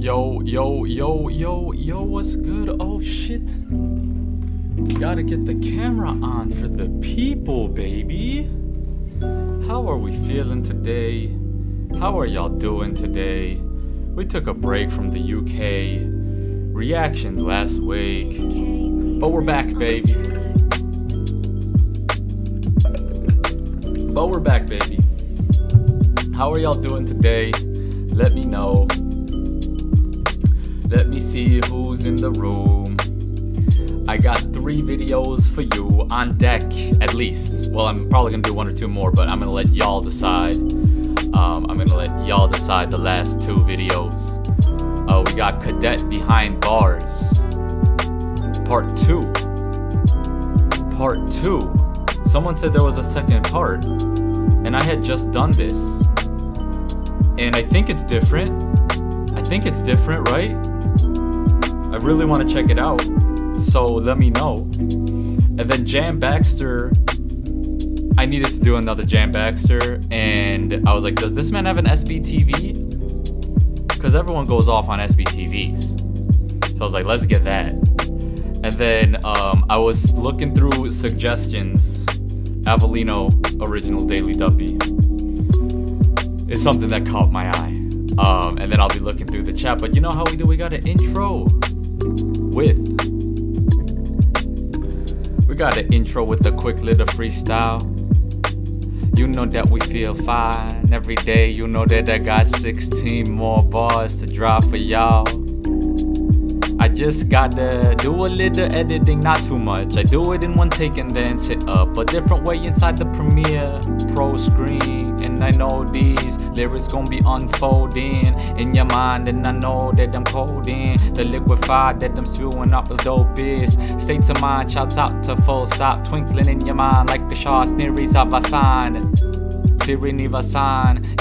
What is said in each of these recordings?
Yo, what's good? Oh shit. Gotta get the camera on for the people, baby. How are we feeling today? How are y'all doing today? We took a break from the UK. Reactions last week. But we're back, baby. How are y'all doing today? Let me know. Let me see who's in the room. I got 3 videos for you on deck, at least. Well, I'm probably gonna do 1 or 2 more, but I'm gonna let y'all decide. I'm gonna let y'all decide the last 2 videos. We got Cadet Behind Bars, Part 2. Part 2. Someone said there was a second part, and I had just done this. And I think it's different. Right? I really want to check it out, so let me know. And then Baxter, I needed to do another Baxter, and I was like, does this man have an SBTV? Because everyone goes off on SBTVs. So I was like, let's get that. And then I was looking through suggestions. Avelino original Daily Duppy is something that caught my eye. And then I'll be looking through the chat. But you know how we do? We got an intro with a quick little freestyle. You know that we feel fine every day. You know that I got 16 more bars to drop for y'all. I just gotta do a little editing, not too much. I do it in one take and then sit up a different way inside the Premiere Pro screen. And I know these lyrics gon' be unfolding in your mind, and I know that I'm coding the liquefied that I'm spewing off the dopest states of mind. Shouts out to Full Stop, twinkling in your mind like the shots nearest of a sign.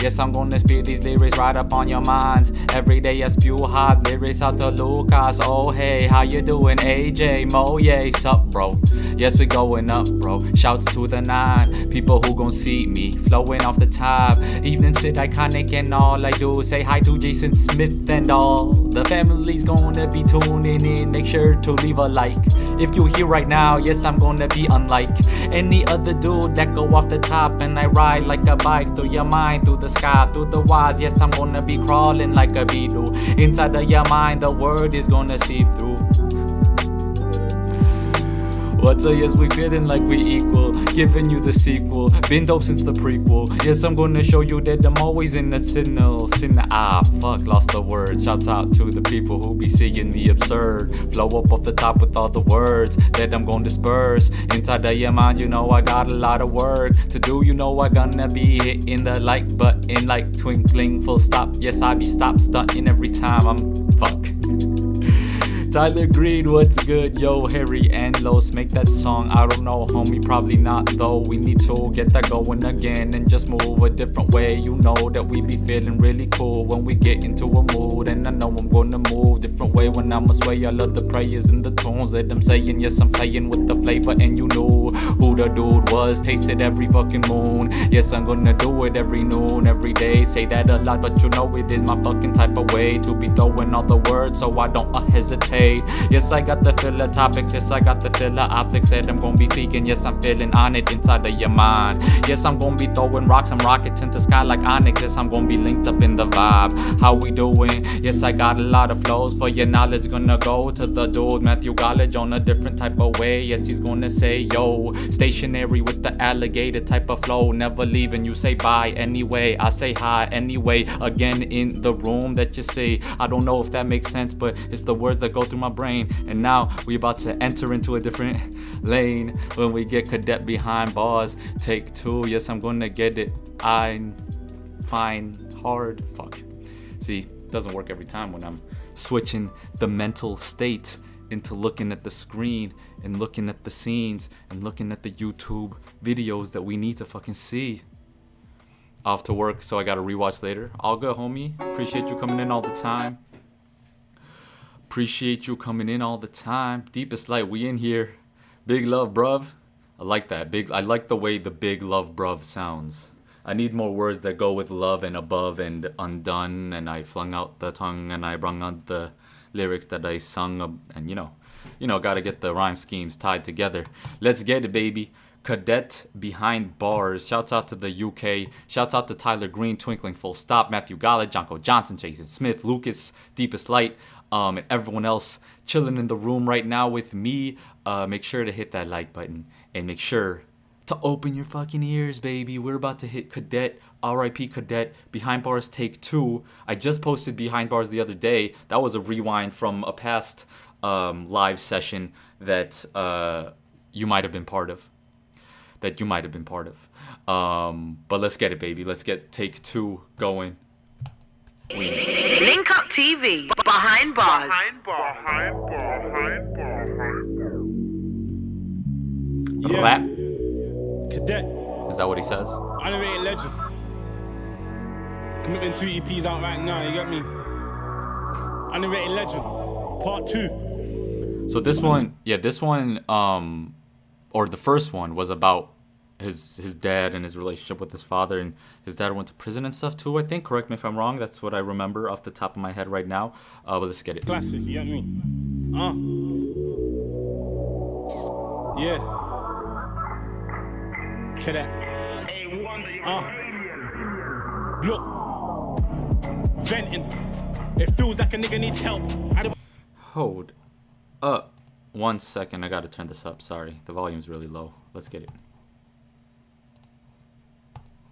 Yes, I'm gonna spit these lyrics right up on your minds. Every day I spew hot lyrics out to Lucas. Oh hey, how you doing, AJ? Mo, yeah, sup, bro? Yes, we going up, bro. Shouts to the 9 people who gon' see me flowing off the top. Evening sit iKaanic, and all I do is say hi to Jason Smith and all. The family's gonna be tuning in. Make sure to leave a like if you're here right now. Yes, I'm gonna be unlike any other dude that go off the top, and I ride like a bike through your mind, through the sky, through the wires. Yes, I'm gonna be crawling like a beetle. Inside of your mind, the word is gonna seep through. What's up? Yes, we feeling like we equal, giving you the sequel. Been dope since the prequel. Yes, I'm gonna show you that I'm always in the signal. Lost the word. Shouts out to the people who be seeing me absurd. Flow up off the top with all the words that I'm gonna disperse. Inside of your mind, you know I got a lot of work to do. You know I gonna be hitting the like button like twinkling full stop. Yes, I be stunting every time I'm fuck. Tyler Green, what's good? Yo, Harry and Los, make that song. I don't know, homie, probably not though. We need to get that going again and just move a different way. You know that we be feeling really cool when we get into a mood. And I know I'm gonna move different way when I'm sway. I love the prayers and the tones that I'm saying. Yes, I'm playing with the flavor, and you knew who the dude was. Tasted every fucking moon. Yes, I'm gonna do it every noon, every day. Say that a lot, but you know it is my fucking type of way to be throwing all the words, so I don't hesitate. Yes, I got the filler topics. Yes, I got the filler optics that I'm gonna be peeking. Yes, I'm feeling on it inside of your mind. Yes, I'm gonna be throwing rocks and rockets into sky like onyx. Yes, I'm gonna be linked up in the vibe. How we doing? Yes, I got a lot of flows for your knowledge. Gonna go to the dude Matthew College on a different type of way. Yes, he's gonna say yo, stationary with the alligator type of flow. Never leaving, you say bye anyway. I say hi anyway. Again in the room that you see. I don't know if that makes sense, but it's the words that go through my brain. And now we about to enter into a different lane when we get Cadet Behind Bars, take 2. Yes, I'm gonna get it. I'm fine hard. Fuck. See, doesn't work every time when I'm switching the mental state into looking at the screen and looking at the scenes and looking at the YouTube videos that we need to fucking see. Off to work, so I gotta rewatch later. All good, homie. Appreciate you coming in all the time. Deepest light, we in here. Big love, bruv. I like that. I like the way the big love, bruv sounds. I need more words that go with love and above and undone. And I flung out the tongue and I brung out the lyrics that I sung. And you know, gotta get the rhyme schemes tied together. Let's get it, baby. Cadet behind bars. Shouts out to the UK. Shouts out to Tyler Green, Twinkling Full Stop, Matthew Gollett, Jonko Johnson, Jason Smith, Lucas, Deepest Light, and everyone else chilling in the room right now with me. Make sure to hit that like button and make sure to open your fucking ears, baby. We're about to hit Cadet, R.I.P. Cadet, Behind Bars Take 2. I just posted Behind Bars the other day. That was a rewind from a past live session that you might have been part of. But let's get it, baby. Let's get Take 2 going. Link Up TV, Behind Bars. Yeah. Rap. Cadet. Is that what he says? Underrated legend. Commitment 2 EPs out right now, you get me? Underrated legend. Part 2. So this one, or the first one was about his dad and his relationship with his father, and his dad went to prison and stuff too, I think. Correct me if I'm wrong. That's what I remember off the top of my head right now. But let's get it. Classic, you get me? Yeah. Cadet. Look. Venting. It feels like a nigga needs help. Hold up 1 second. I gotta turn this up. Sorry, the volume's really low. Let's get it.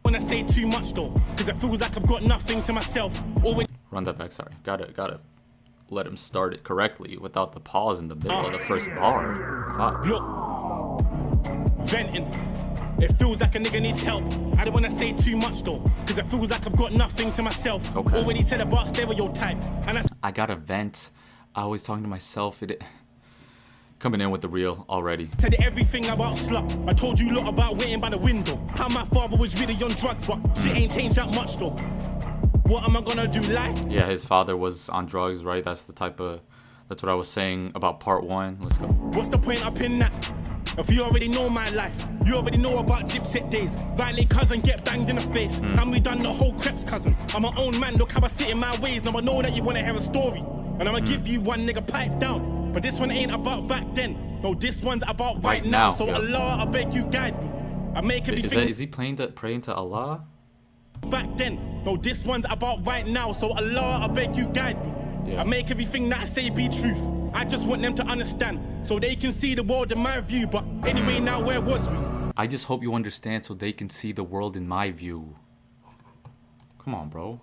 When I say too much though, cause it feels like I've got nothing to myself. Run that back. Sorry. Gotta let him start it correctly without the pause in the middle of the first bar. Fuck. Look. Venting. It feels like a nigga needs help. I don't wanna say too much though, cause it feels like I've got nothing to myself. Okay. Already said about stereotype, and I gotta vent. I always talking to myself. Coming in with the real already. Said everything about slut. I told you a lot about waiting by the window. How my father was really on drugs, but shit ain't changed that much though. What am I gonna do, lie? Yeah, his father was on drugs, right? That's what I was saying about part 1. Let's go. What's the point up in that? If you already know my life, you already know about gypsy days. Violate cousin, get banged in the face. And we done the whole creps cousin. I'm my own man, look how I sit in my ways. Now I know that you wanna hear a story. And I'ma give you one nigga pipe down. But this one ain't about back then. No, this one's about right now. So Allah, I beg you guide me. I make everything. Is he praying to Allah? Back then. No, this one's about right now. So Allah, I beg you guide me. Yeah. I make everything that I say be truth. I just want them to understand so they can see the world in my view. But anyway, now where was we? I just hope you understand so they can see the world in my view. Come on, bro.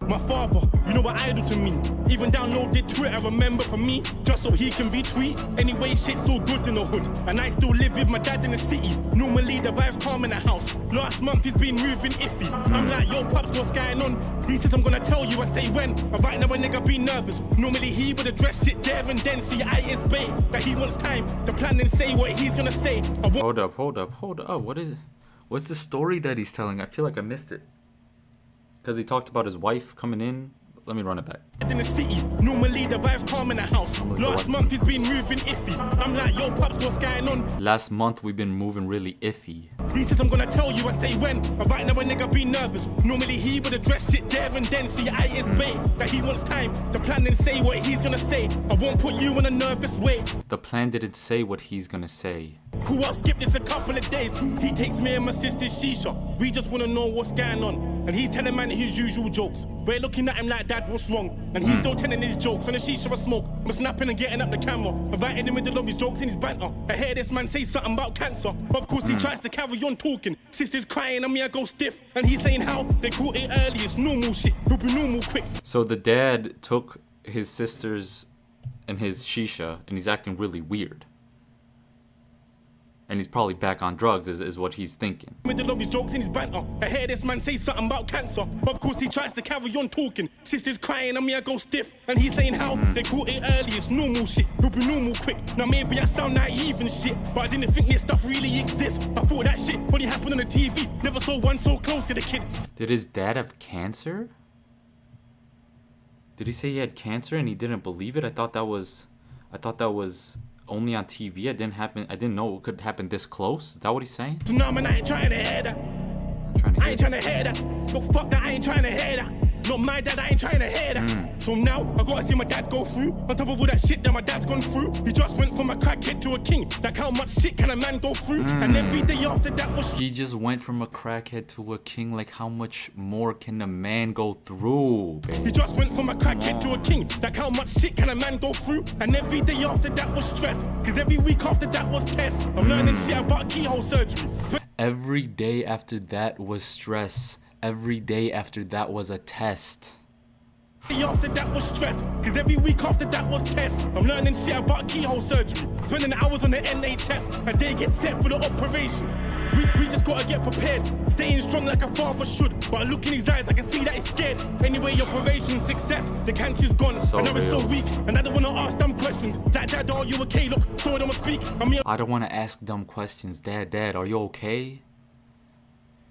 My father, you know what idol to me. Even downloaded Twitter, remember for me, just so he can retweet. Anyway, shit's so good in the hood, and I still live with my dad in the city. Normally the vibe's calm in the house. Last month he's been moving iffy. I'm like, yo pops, what's going on? He says I'm gonna tell you, I say when. But right now a nigga be nervous. Normally he would address shit there and then. See, I is bait, that he wants time to plan and say what he's gonna say. Hold up. What is it? What's the story that he's telling? I feel like I missed it. Because he talked about his wife coming in. Let me run it back. In the city, normally the vibe's calm in the house. Last month he's been moving iffy. I'm like, yo pops, what's going on? Last month we've been moving really iffy. He says I'm gonna tell you, I say when. But right now a nigga be nervous. Normally he would address shit there and then. See, I is bait, that he wants time to plan and say what he's gonna say. I won't put you in a nervous way. The plan didn't say what he's gonna say. Cool, I'll skip this a couple of days. He takes me and my sister's shisha. We just wanna know what's going on. And he's telling man his usual jokes. We're looking at him like, Dad, what's wrong? And he's still telling his jokes on the shisha of smoke. I'm snapping and getting up the camera. I'm right in the middle of his jokes and his banter. I hear this man say something about cancer. But of course he tries to carry on talking. Sister's crying and me, I go stiff. And he's saying how they caught it early. It's normal shit. It'll be normal quick. So the dad took his sisters and his shisha and he's acting really weird. And he's probably back on drugs is what he's thinking. Middle of his jokes and his banter. I hear this man say something about cancer. But of course he tries to carry on talking. Sister's crying and me, I go stiff. And he's saying how they caught it early. It's normal shit. It'll be normal quick. Now maybe I sound naive and shit, but I didn't think this stuff really exists. I thought that shit only happened on the TV. Never saw one so close to the kid. Did his dad have cancer? Did he say he had cancer and he didn't believe it? I thought that was only on TV. I didn't know it could happen this close. Is that what he's saying? No, man, I ain't trying to hear that. Trying to I ain't trying to hear that. No, fuck that, I ain't trying to hear that. Not my dad, I ain't trying to hear that. So now, I gotta see my dad go through. On top of all that shit that my dad's gone through. He just went from a crackhead to a king. Like how much shit can a man go through? And every day after that was... He just went from a crackhead to a king. Like how much more can a man go through, babe? He just went from a crackhead to a king. Like how much shit can a man go through? And every day after that was stress. Cause every week after that was tests. I'm learning shit about keyhole surgery. Every day after that was stress. Every day after that was a test. After that was stress, cause every week after that was tests. I'm learning shit about keyhole surgery. Spending hours on the NHS, and they get set for the operation. We just gotta get prepared, staying strong like a father should. But I look in his eyes, I can see that he's scared. Anyway, operation success, the cancer's gone. So and now it's so weak, and I don't wanna ask dumb questions. Dad, are you okay? Look, so I don't speak. I don't wanna ask dumb questions. Dad, are you okay?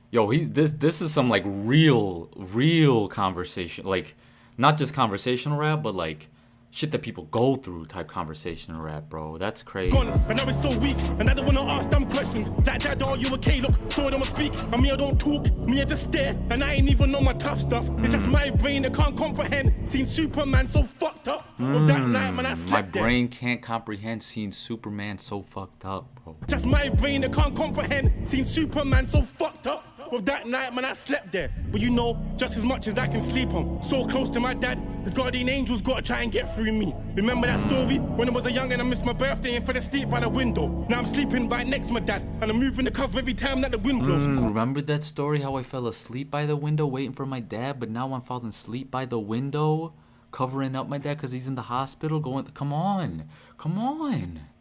Yo, this is some like real conversation, like not just conversational rap, but like shit that people go through type conversational rap, bro. That's crazy. But now it's so weak, and I don't wanna ask them questions. Dad, are you okay? Look, so I don't speak. I don't talk, I just stare, and I ain't even know my tough stuff. It's just my brain that can't comprehend. Seen Superman so fucked up. Was that night when I slept My brain can't comprehend seeing Superman so fucked up, bro. Just my brain that can't comprehend. Seen Superman so fucked up. With that night, man, I slept there. But you know, just as much as I can sleep on. So close to my dad, his guardian angels gotta try and get through me. Remember that story? When I was a young and I missed my birthday and fell asleep by the window. Now I'm sleeping right next to my dad, and I'm moving the cover every time that the wind blows. Remember that story, how I fell asleep by the window waiting for my dad, but now I'm falling asleep by the window, covering up my dad because he's in the hospital going, come on.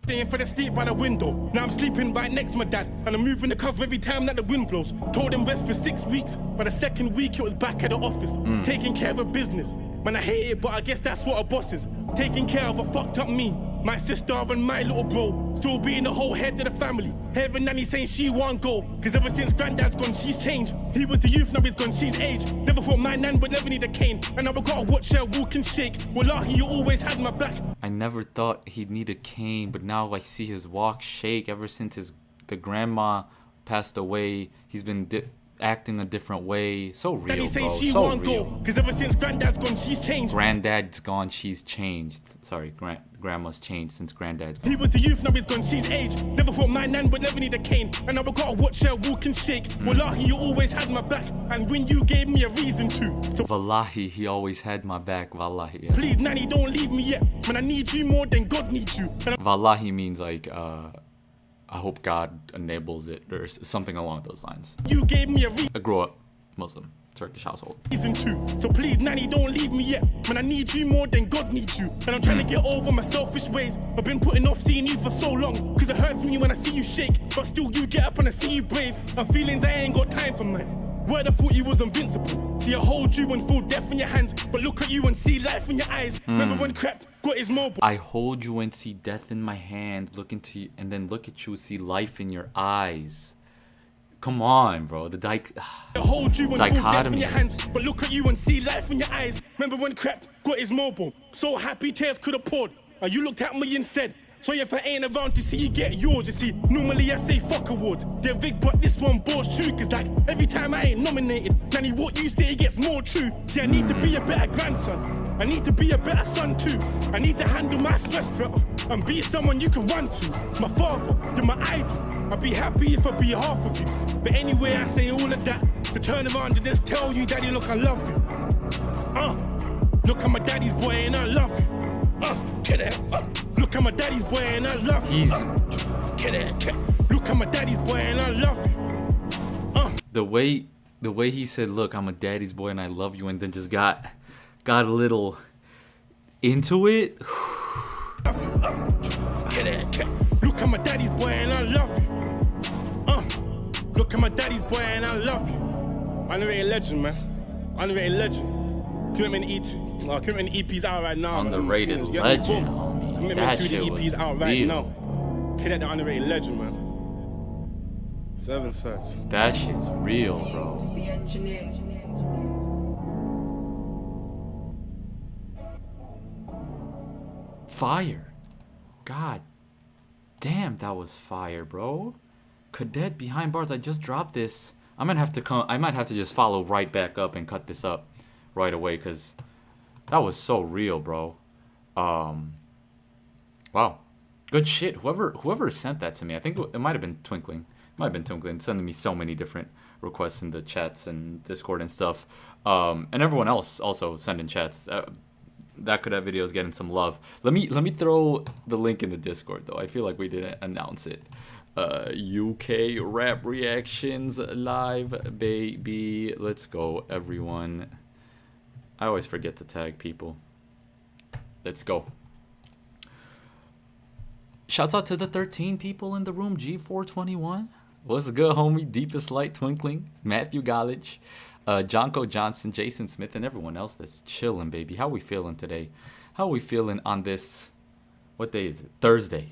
Staying for the sleep by the window. Now I'm sleeping right next to my dad, and I'm moving the cover every time that the wind blows. Told him rest for 6 weeks. By the second week, it was back at the office, taking care of a business. Man, I hate it, but I guess that's what a boss is. Taking care of a fucked up me, my sister and my little bro. Still being the whole head of the family. Having nanny saying she won't go. Cause ever since granddad's gone, she's changed. He was the youth, now he's gone, she's aged. Never thought my nan would never need a cane. And now I gotta watch her walk and shake. Wallahi, you always had my back. I never thought he'd need a cane, but now I see his walk shake. Ever since the grandma passed away, he's been acting a different way. So real, bro. So real. Cause ever since granddad's gone, she's changed. Granddad's gone, she's changed. Sorry, grandma's changed since granddad's gone. He was the youth, now he's gone, she's aged. Never thought my nan would never need a cane. And now I gotta watch her walk and shake. Wallahi, you always had my back. And when you gave me a reason to. So Wallahi, he always had my back. Wallahi, yeah. Please, nanny, don't leave me yet. Man, I need you more than God needs you. Wallahi means like, I hope God enables it, or something along those lines. You gave me a I grew up Muslim, Turkish household. Reason to. So please, nanny, don't leave me yet. Man, I need you more than God needs you. And I'm trying to get over my selfish ways. I've been putting off seeing you for so long. Cause it hurts me when I see you shake. But still you get up and I see you brave. And feelings I ain't got time for, man. Word, I thought you was invincible. See, I hold you and feel death in your hands. But look at you and see life in your eyes. Remember when crap got his mobile? I hold you and see death in my hand. Look into you, and then look at you, see life in your eyes. Come on, bro. The I hold you and feel death in dichotomy. your hands. But look at you and see life in your eyes. Remember when crap got his mobile? So happy tears could have poured. And you looked at me and said, so if I ain't around to see you get yours, you see, normally I say fuck awards. They're big, but this one bores true. Cause like, every time I ain't nominated, Nanny, what you say gets more true. See, I need to be a better grandson. I need to be a better son too. I need to handle my stress better and be someone you can run to. My father, you're my idol. I'd be happy if I be half of you. But anyway, I say all of that to turn around and just tell you, Daddy, look, I love you. Look, I'm a daddy's boy and I love you. Cadet. Look, I'm a daddy's boy and I love you. Cadet. Look, I'm a daddy's boy and I love you. The way he said, look, I'm a daddy's boy and I love you, and then just got a little into it. Cadet. Look, I'm a daddy's boy and I love you. Look, I'm a daddy's boy and I love you. Underrated legend, man. Underrated legend. Commitment EPs out right now. Underrated legend, homie. Commitment That to the shit EPs was out right real. now. Cadet, the underrated legend, man. 7 cents. That shit's real, bro. The engineer. Fire. God damn, that was fire, bro. Cadet behind bars. I just dropped this I might have to just follow right back up and cut this up right away, because that was so real, bro. Wow, good shit. Whoever sent that to me, I think it might have been Twinkling. Sending me so many different requests in the chats and Discord and stuff. And everyone else also sending chats. That Cadet video is getting some love. Let me throw the link in the Discord though. I feel like we didn't announce it. UK rap reactions live, baby. Let's go, everyone. I always forget to tag people. Let's go. Shouts out to the 13 people in the room. G421. What's good, homie? Deepest Light Twinkling. Matthew Gollage. Jonko Johnson, Jason Smith, and everyone else that's chilling, baby. How we feeling today? How we feeling on this, what day is it? Thursday.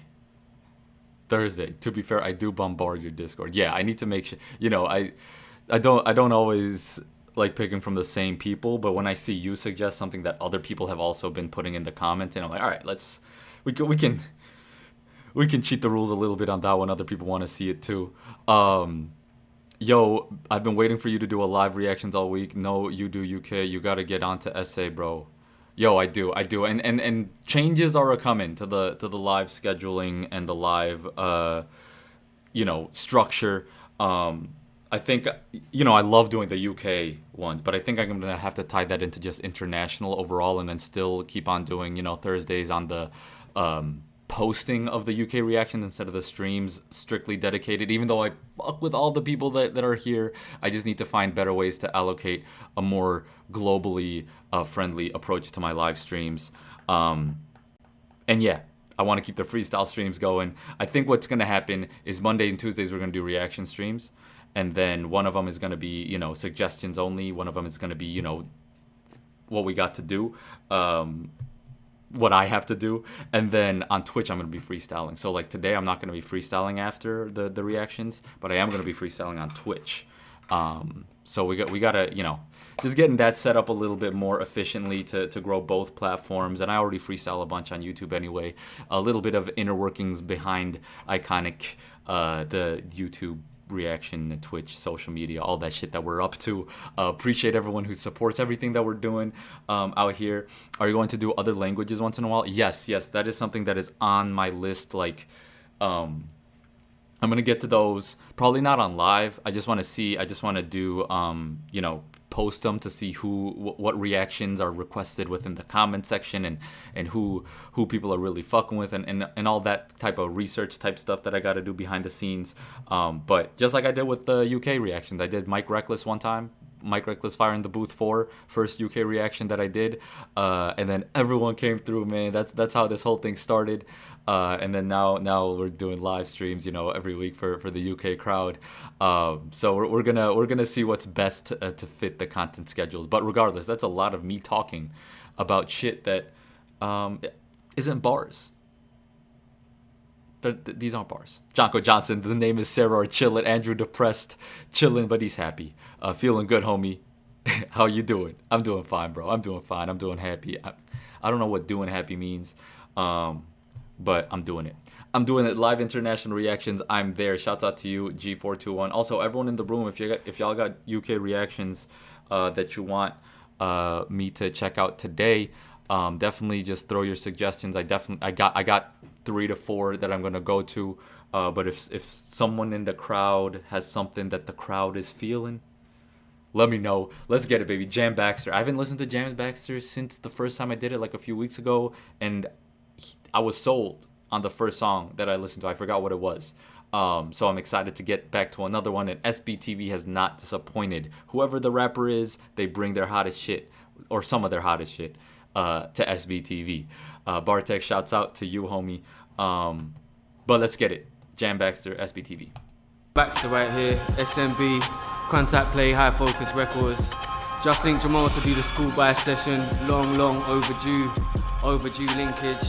To be fair, I do bombard your Discord. Yeah, I need to make sure, I don't always like picking from the same people, but when I see you suggest something that other people have also been putting in the comments, and I'm like, all right, we can cheat the rules a little bit on that one. Other people want to see it too. Yo, I've been waiting for you to do a live reactions all week. No, you do UK. You got to get onto SA, bro. Yo, I do. And changes are coming to the live scheduling and the live, structure. I think, I love doing the UK ones, but I think I'm going to have to tie that into just international overall, and then still keep on doing, Thursdays on the posting of the UK reactions instead of the streams strictly dedicated. Even though I fuck with all the people that are here, I just need to find better ways to allocate a more globally friendly approach to my live streams. And yeah, I want to keep the freestyle streams going. I think what's going to happen is Monday and Tuesdays we're going to do reaction streams, and then one of them is going to be, suggestions only. One of them is going to be, what we got to do. What I have to do, and then on Twitch I'm going to be freestyling. So like today I'm not going to be freestyling after the reactions, but I am going to be freestyling on Twitch. So we got to, just getting that set up a little bit more efficiently to grow both platforms. And I already freestyle a bunch on YouTube anyway. A little bit of inner workings behind iKaanic, the YouTube reaction, and Twitch, social media, all that shit that we're up to. Appreciate everyone who supports everything that we're doing out here. Are you going to do other languages once in a while? Yes, that is something that is on my list. Like, I'm gonna get to those, probably not on live. I just want to do post them to see what reactions are requested within the comment section, and who people are really fucking with, and all that type of research type stuff that I got to do behind the scenes. But just like I did with the UK reactions, I did Mike Reckless one time. Mike Reckless Fire in the Booth 4, first UK reaction that I did, and then everyone came through, man. That's how this whole thing started, and then now we're doing live streams, every week for the UK crowd. So we're gonna see what's best to fit the content schedules. But regardless, that's a lot of me talking about shit that isn't bars. These aren't bars. Jonko Johnson, the name is Sarah or Chillin'. Andrew depressed, chilling, but he's happy. Feeling good, homie. How you doing? I'm doing fine, bro. I'm doing fine. I'm doing happy. I don't know what doing happy means, but I'm doing it. I'm doing it. Live international reactions. I'm there. Shouts out to you, G421. Also, everyone in the room, if y'all got UK reactions that you want me to check out today, definitely just throw your suggestions. I got 3 to 4 that I'm gonna go to. But if someone in the crowd has something that the crowd is feeling, let me know. Let's get it, baby. Jam Baxter. I haven't listened to Jam Baxter since the first time I did it, like a few weeks ago, and I was sold on the first song that I listened to. I forgot what it was. So I'm excited to get back to another one, and SBTV has not disappointed. Whoever the rapper is, they bring their hottest shit, or some of their hottest shit, to SBTV. Bartek, shouts out to you, homie. But let's get it. Jam Baxter, SBTV. Baxter right here, SMB, Contact Play, High Focus Records. Just linked Jamal to do the school buy session. Long overdue linkage.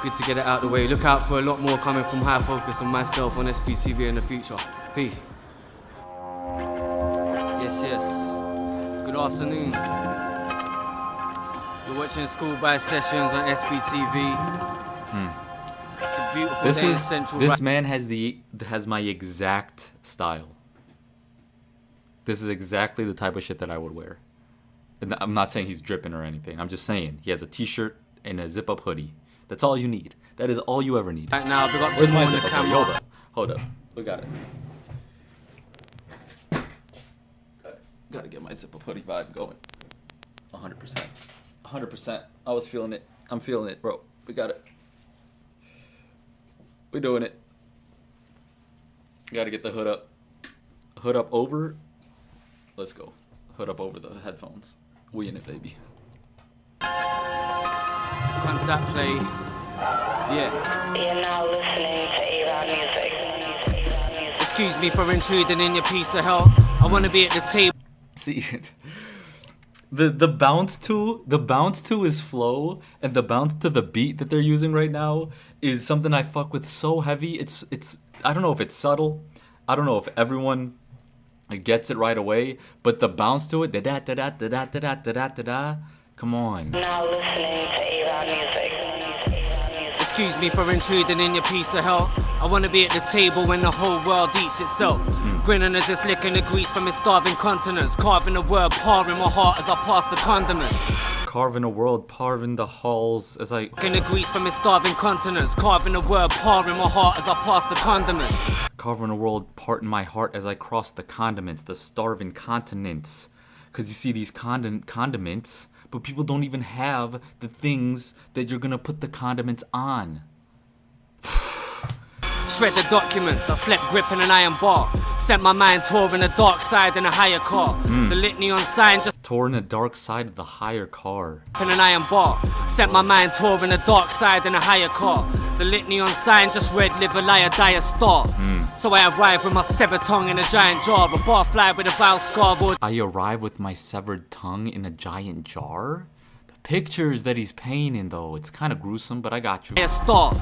Good to get it out of the way. Look out for a lot more coming from High Focus and myself on SBTV in the future. Peace. Yes. Good afternoon. You're watching School Buy Sessions on SBTV. It's a beautiful day in Central. This man has my exact style. This is exactly the type of shit that I would wear. And I'm not saying he's dripping or anything. I'm just saying he has a t-shirt and a zip-up hoodie. That's all you need. That is all you ever need. Right now, we got Where's my on the zip-up hoodie? camera. Hold up. We got it. Gotta get my zip-up hoodie vibe going. 100%. 100%. I was feeling it. I'm feeling it, bro. We got it. We're doing it. Gotta get the hood up. Hood up over. Let's go. Hood up over the headphones. We in it, baby. Concept play. Yeah. You're now listening to Avon Music. Excuse me for intruding in your piece of hell. I want to be at the table. See it. The bounce to is flow, and the bounce to the beat that they're using right now is something I fuck with so heavy. It's I don't know if it's subtle. I don't know if everyone gets it right away, but the bounce to it, da da da da da da da da da da da. Come on. Now listening to Avon Music. Excuse me for intruding in your piece of hell. I want to be at the table when the whole world eats itself. Grinning as it's licking the grease from its starving continents. Carving a word, par in my heart as I pass the condiment. Carving a world, parving the halls as I... In the grease from its starving continents. Carving a word, par in my heart as I pass the condiment. Carving a world, part in my heart as I cross the condiments, the starving continents. Because you see these condiments, but people don't even have the things that you're gonna put the condiments on. Shred the documents, I slept gripping an iron bar. Sent my mind touring the dark side in a higher car. The litany on sign just Touring the dark side of the higher car. in an iron bar. Sent my mind touring the dark side in a higher car. The litany on sign just read live a liar, die a star. So I arrive with my severed tongue in a giant jar. A bar fly with a vile scarboard. I arrive with my severed tongue in a giant jar? The pictures that he's painting though, it's kind of gruesome, but I got you. A star.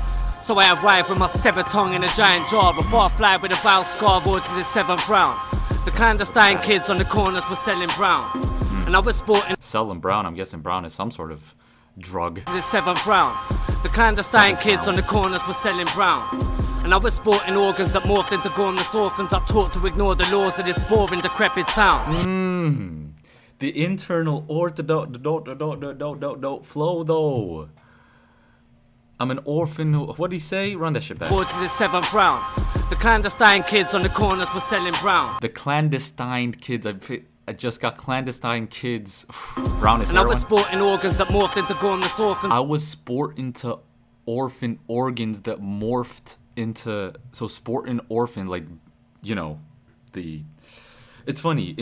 So I arrive with my severed tongue in a giant jar. A bar fly with a vile scarboard to the 7th round. The clandestine kids on the corners were selling brown. And I was sporting Selling brown, I'm guessing brown is some sort of drug. to the 7th round. The clandestine kids on the corners were selling brown. And I was sporting organs that morphed into gormless orphans. I taught to ignore the laws of this boring, decrepit town. The internal flow though. I'm an orphan who, what'd he say? Run that shit back. Board to the 7th round. The clandestine kids on the corners were selling brown. The clandestine kids, I just got clandestine kids. Brown is And I was heroin. sporting organs that morphed into gormless orphans. I was sporting to orphan organs that morphed into, so sporting orphan, like, you know, it's funny,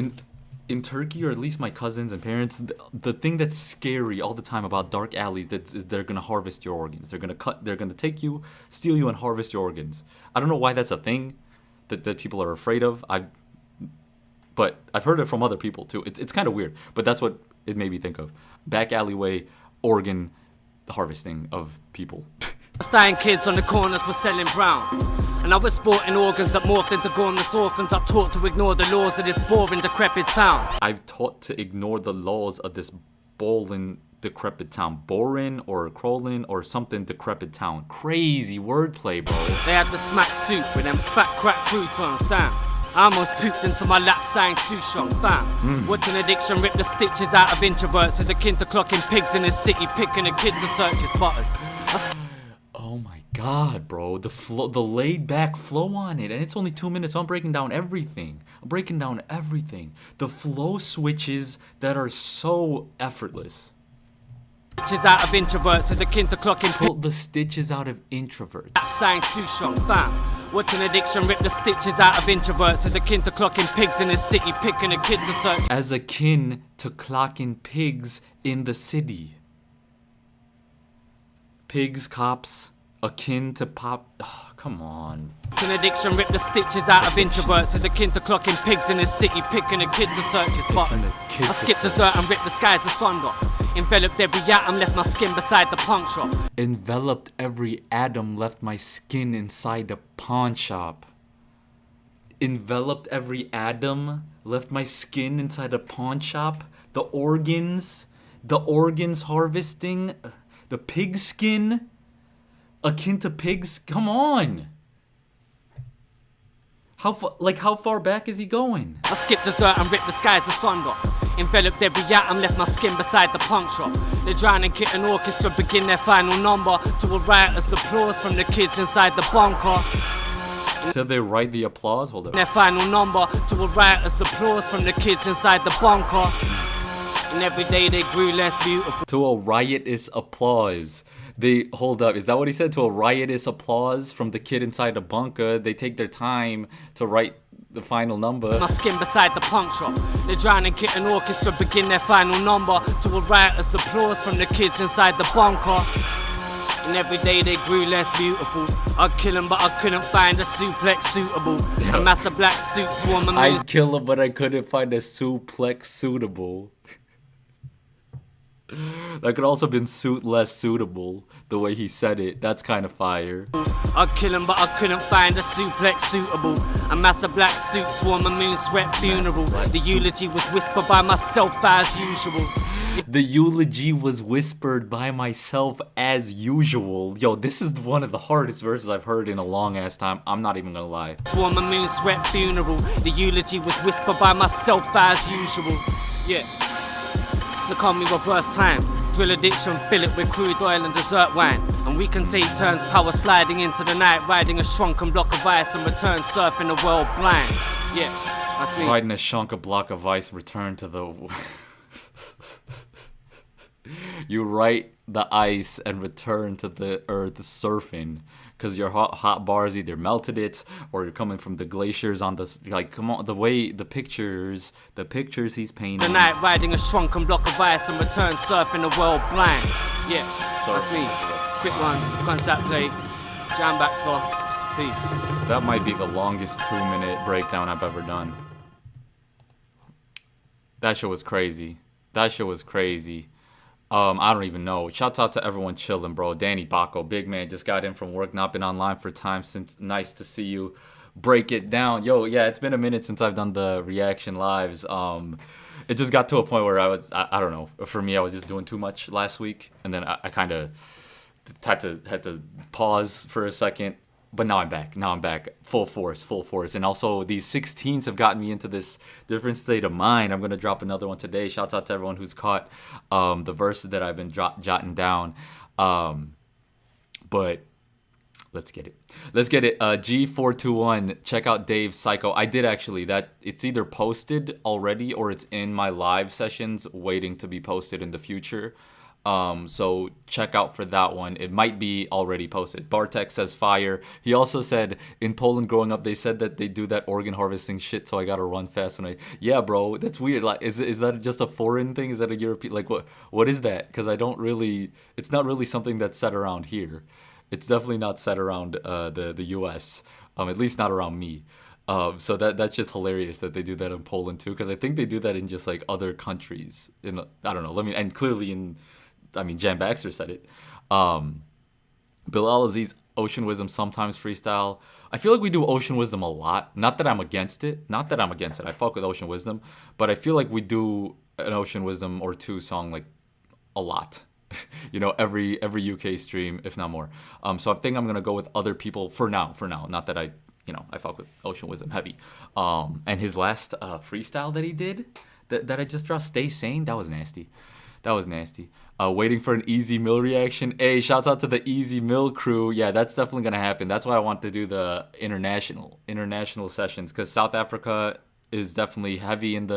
in Turkey, or at least my cousins and parents, the thing that's scary all the time about dark alleys, they're gonna harvest your organs. They're gonna take you, steal you, and harvest your organs. I don't know why that's a thing that people are afraid of. But I've heard it from other people too. It's kind of weird, but that's what it made me think of. Back alleyway organ harvesting of people. Clandestine kids on the corners were selling brown. And I was sporting organs that morphed into gormless orphans. I taught to ignore the laws of this boring, decrepit town. I've taught to ignore the laws of this boring, decrepit town. Boring or crawling or something decrepit town. Crazy wordplay, bro. They had the smack soup with them fat crack croutons, damn. I almost pooped into my lap sign Souchong, fam. Watching addiction rip the stitches out of introverts is akin to clocking pigs in the city, picking a kid to search his butters. Oh my god, bro. The laid back flow on it. And it's only 2 minutes, so I'm breaking down everything. The flow switches that are so effortless. Stitches out of introverts is akin to clocking Pull the stitches out of introverts. sign Souchong, fam. Watching addiction rip the stitches out of introverts is akin to clocking pigs in the city, picking a kid to search. As akin to clocking pigs in the city. Pigs, cops, akin to pop. Oh, come on. Watching addiction rip the stitches out of introverts is akin to clocking pigs in the city, picking a kid to search his butters. a kid I to skipped search. dessert and ripped the skies asunder. Enveloped every atom, left my skin beside the punk shop. Enveloped every atom, left my skin inside the pawn shop. Enveloped every atom, left my skin inside a pawn shop. The organs harvesting, the pig skin, akin to pigs. Come on. How far back is he going? I skip dessert and rip the skies asunder. Enveloped every atom, left my skin beside the puncture. The drowning kitten orchestra begin their final number to a riotous applause from the kids inside the bunker. Till they write the applause? Hold up. Their final number to a riotous applause from the kids inside the bunker. And every day they grew less beautiful. To a riotous applause. They hold up. Is that what he said? To a riotous applause from the kid inside the bunker. They take their time to write the final number. My skin beside the puncture. The drowning kitten orchestra begin their final number to a riotous applause from the kids inside the bunker. And every day they grew less beautiful. I'd kill him, but I couldn't find a suplex suitable. A massive black suit swarm and I'd kill him, but I couldn't find a suplex suitable. That could also have been suit less suitable. The way he said it, that's kind of fire. I'd kill him, but I couldn't find a suplex suitable. A massive black suit swarm a moon sweat funeral. The eulogy was whispered by myself as usual. The eulogy was whispered by myself as usual. Yo, this is one of the hardest verses I've heard in a long ass time. I'm not even gonna lie. Swarm a moon sweat funeral. The eulogy was whispered by myself as usual. Yeah. So call me reverse time. Drill addiction, fill it with crude oil and dessert wine. And we can take turns power sliding into the night, riding a shrunken block of ice and return surfing the world blind. Yeah, that's me. Riding a shrunken block of ice, return to the... You ride the ice and return to the earth surfing. Because your hot bars either melted it or you're coming from the glaciers on the, like, come on, the way, the pictures he's painting. The night riding a shrunken block of ice and return surfing the world blind. Yeah, that's me. Quick ones, concept play, Jam Baxter, peace. That might be the longest 2-minute breakdown I've ever done. That shit was crazy. That shit was crazy. I don't even know. Shouts out to everyone chilling, bro. Danny Baco, big man, just got in from work, not been online for time since. Nice to see you. Break it down. Yo, yeah, it's been a minute since I've done the reaction lives. It just got to a point where I don't know. For me, I was just doing too much last week, and then I kind of had to pause for a second. But now I'm back. Full force. And also, these 16s have gotten me into this different state of mind. I'm going to drop another one today. Shouts out to everyone who's caught the verses that I've been jotting down. But let's get it. G421. Check out Dave's Psycho. I did actually. It's either posted already or it's in my live sessions waiting to be posted in the future. So check out for that one. It might be already posted. Bartek says fire. He also said in Poland growing up, they said that they do that organ harvesting shit. So I gotta run fast when yeah, bro, that's weird. Like, is that just a foreign thing? Is that a European? Like, what is that? Because it's not really something that's said around here. It's definitely not said around the US. At least not around me. So that's just hilarious that they do that in Poland too. Because I think they do that in just like other countries. I don't know. And clearly Jan Baxter said it. Bilal Aziz, Ocean Wisdom, sometimes freestyle. I feel like we do Ocean Wisdom a lot. Not that I'm against it. I fuck with Ocean Wisdom. But I feel like we do an Ocean Wisdom or two song like a lot. You know, every UK stream, if not more. So I think I'm going to go with other people for now. Not that I fuck with Ocean Wisdom heavy. And his last freestyle that he did, that I just dropped, Stay Sane, that was nasty. Waiting for an Easy Mill reaction. Hey, shouts out to the Easy Mill crew. Yeah, that's definitely gonna happen. That's why I want to do the international sessions, because South Africa is definitely heavy in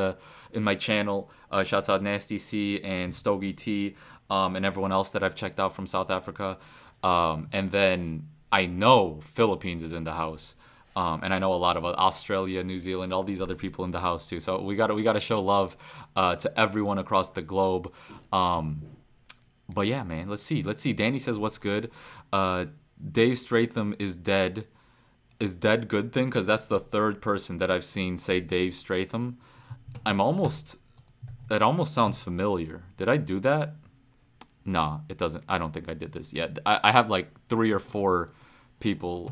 my channel. Shouts out Nasty C and Stogie T, and everyone else that I've checked out from South Africa. And then I know Philippines is in the house. And I know a lot of Australia, New Zealand, all these other people in the house too. So we gotta show love to everyone across the globe. But yeah, man, let's see. Danny says, what's good? Dave Streatham is dead. Is dead good thing? Because that's the third person that I've seen say Dave Streatham. It almost sounds familiar. Did I do that? Nah, it doesn't. I don't think I did this yet. I have like 3 or 4 people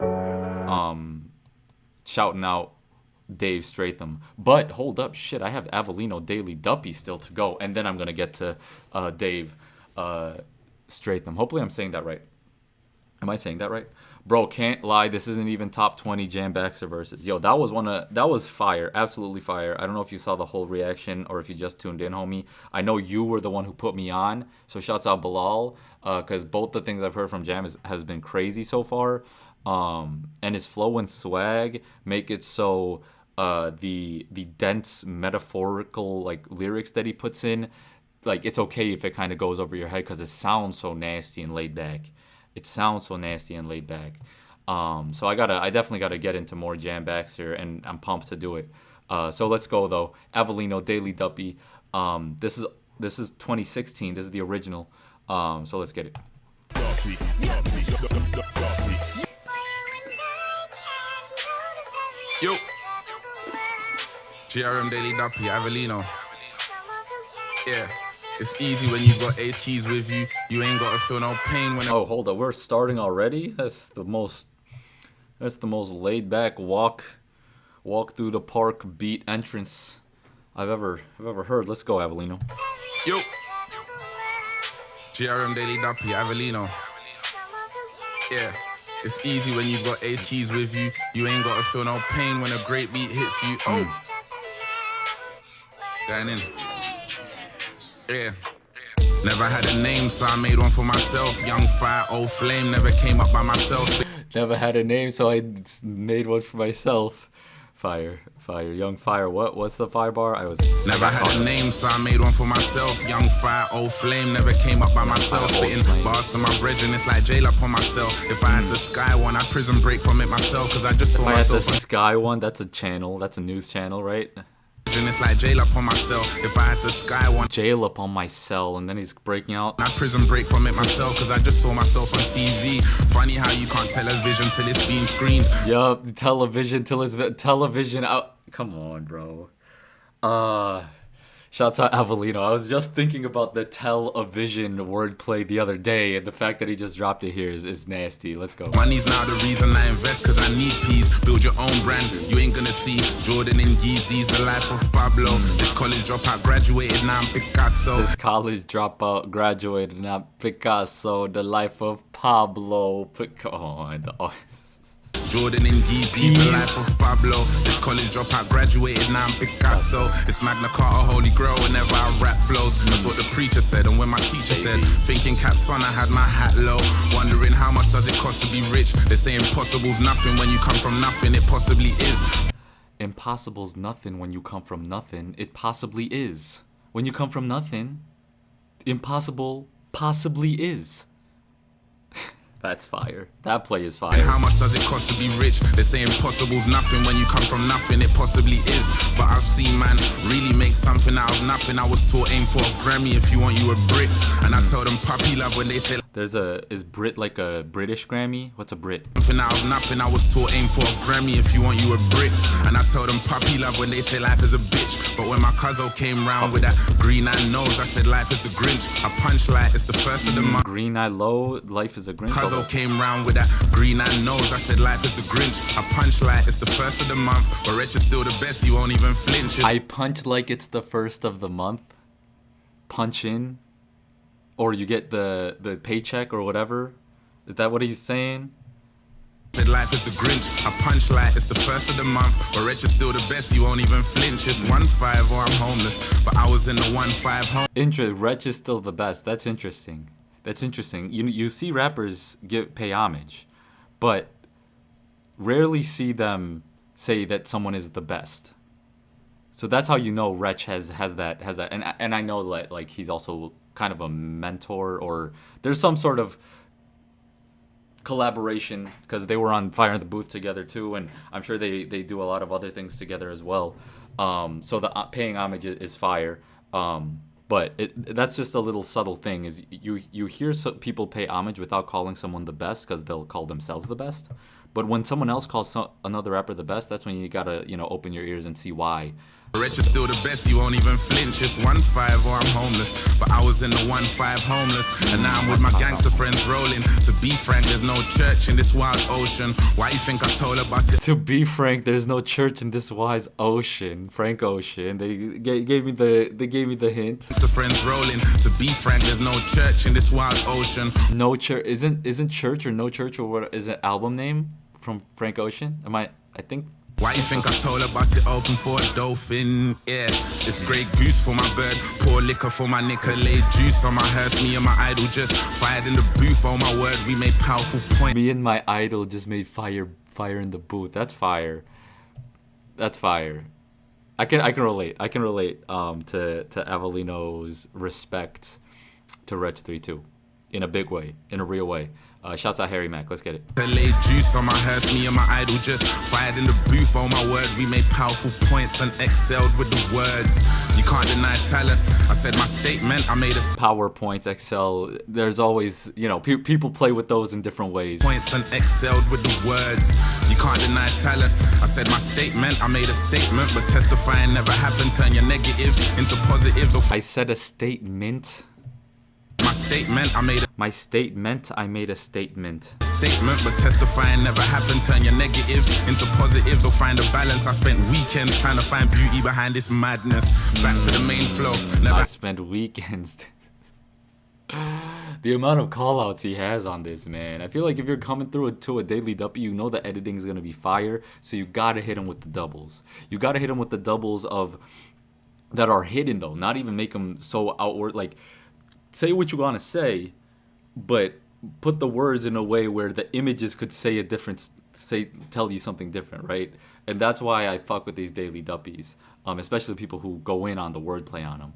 shouting out Dave Streatham. But hold up, shit, I have Avelino Daily Duppy still to go, and then I'm gonna get to Dave Streatham. Hopefully I'm saying that right. Am I saying that right? Bro, can't lie. This isn't even top 20 Jam Baxter versus. Yo, that was fire. Absolutely fire. I don't know if you saw the whole reaction or if you just tuned in, homie. I know you were the one who put me on. So shouts out Bilal. Because both the things I've heard from Jam has been crazy so far. And his flow and swag make it so the dense metaphorical like lyrics that he puts in, like it's okay if it kind of goes over your head because it sounds so nasty and laid back. It sounds so nasty and laid back. So I definitely gotta get into more Jam Baxter, and I'm pumped to do it. So let's go though. Avelino, Daily Duppy. This is 2016. This is the original. So let's get it. Yo. GRM Daily Duppy, Avelino. Yeah. It's easy when you've got Ace Keys with you. You ain't gotta feel no pain when. Oh, hold up. We're starting already? That's the most laid back walk through the park beat entrance I've ever heard. Let's go, Avelino. Yo. GRM Daily Duppy, Avelino. Yeah. It's easy when you've got Ace Keys with you. You ain't gotta feel no pain when a great beat hits you. Oh. Going in. Yeah. Never had a name, so I made one for myself. Young fire, old flame, never came up by myself. Never had a name, so I made one for myself. Fire, young fire. What's the fire bar? Never had a name, so I made one for myself. Young fire, old flame, never came up by myself. Spitting bars to my brethren, it's like jail up on myself. If I had the sky one, I'd prison break from it myself, cause I just saw myself. If I had the sky one, that's a channel, that's a news channel, right? It's like jail up on myself. If I had the sky one, jail up on my cell, and then he's breaking out. I prison break from it myself, cause I just saw myself on TV. Funny how you can't television till it's being screened. Yup, television till it's television out. Come on, bro. Shouts out Avelino. I was just thinking about the television wordplay the other day, and the fact that he just dropped it here is nasty. Let's go. Money's now the reason I invest, cause I need peace. Build your own brand, you ain't gonna see Jordan and Yeezys, the life of Pablo. This college dropout graduated, now I'm Picasso. This college dropout graduated, now I'm Picasso, the life of Pablo. Jordan and Yeezys, the life of Pablo. This college dropout graduated, now I'm Picasso. It's Magna Carta, Holy Grail, whenever I rap flows. That's what the preacher said, and when my teacher said, thinking caps on, I had my hat low. Wondering how much does it cost to be rich? They say impossible's nothing when you come from nothing, it possibly is. Impossible's nothing when you come from nothing, it possibly is. When you come from nothing, impossible possibly is. That's fire. That play is fire. And how much does it cost to be rich? They say impossible's nothing when you come from nothing, it possibly is. But I've seen man really make something out of nothing. I was taught aim for a Grammy if you want you a Brit. And I tell them puppy love when they say is Brit like a British Grammy? What's a Brit? Something out of nothing. I was taught aim for a Grammy if you want you a Brit. And I tell them puppy love when they say life is a bitch. But when my cousin came round with that green eye nose, I said life is the Grinch. I punch like it's the first of the month. Green eye low, life is a Grinch. Cousin came round with that green eye nose, I said life is the Grinch. I punch like it's the first of the month, but Rich is still the best, you won't even flinch. I punch like it's the first of the month. Punch in, or you get the paycheck or whatever. Is that what he's saying? Said life is the Grinch. I punch like it's the first of the month, but Rich is still the best, you won't even flinch. It's 1-5 or I'm homeless, but I was in the 1-5 home. Rich is still the best. That's interesting. That's interesting. You see rappers pay homage, but rarely see them say that someone is the best. So that's how you know Wretch has that, and I know that like he's also kind of a mentor, or there's some sort of collaboration because they were on Fire in the Booth together too, and I'm sure they do a lot of other things together as well. So the paying homage is fire. But that's just a little subtle thing, is you hear people pay homage without calling someone the best because they'll call themselves the best. But when someone else calls another rapper the best, that's when you gotta open your ears and see why. Rich is still the best, you won't even flinch. It's 1-5 or I'm homeless. But I was in the 1-5 homeless. And now I'm with my gangster friends rolling. To be frank, there's no church in this wild ocean. Why you think I told her about it? To be frank, there's no church in this wise ocean. Frank Ocean. They gave me the hint. The friends rolling. To be frank, there's no church in this wild ocean. No church isn't church or no church or what is it album name from Frank Ocean? I think. Why you think I told her bust it open for a dolphin? Yeah, it's Grey Goose for my bird, pour liquor for my Nicolay, juice on my hearse. Me and my idol just fired in the booth. Oh my word, we made powerful points. Me and my idol just made fire in the booth. That's fire. That's fire. I can relate. I can relate to Avelino's respect to Reg 32 in a big way, in a real way. Shouts out Harry Mack. Let's get it. Lay juice on my hearse. Me and my idol just fired in the booth. Oh my word, we made powerful points and excelled with the words. You can't deny talent. I said my statement. I made a PowerPoints, Excel. There's always, you know, people play with those in different ways. Points and excelled with the words. You can't deny talent. I said my statement. I made a statement, but testifying never happened. Turn your negatives into positives. I said a statement. My statement, I made a statement. Statement, but testifying never happened. Turn your negatives into positives or find a balance. I spent weekends trying to find beauty behind this madness. Back to the main flow. I spent weekends. The amount of call-outs he has on this, man. I feel like if you're coming through to a daily Duppy, you know the editing is going to be fire. So you got to hit him with the doubles. You got to hit him with the doubles of that are hidden, though. Not even make them so outward. Like, say what you want to say, but put the words in a way where the images could say a different, tell you something different, right? And that's why I fuck with these daily Duppies, especially people who go in on the wordplay on them.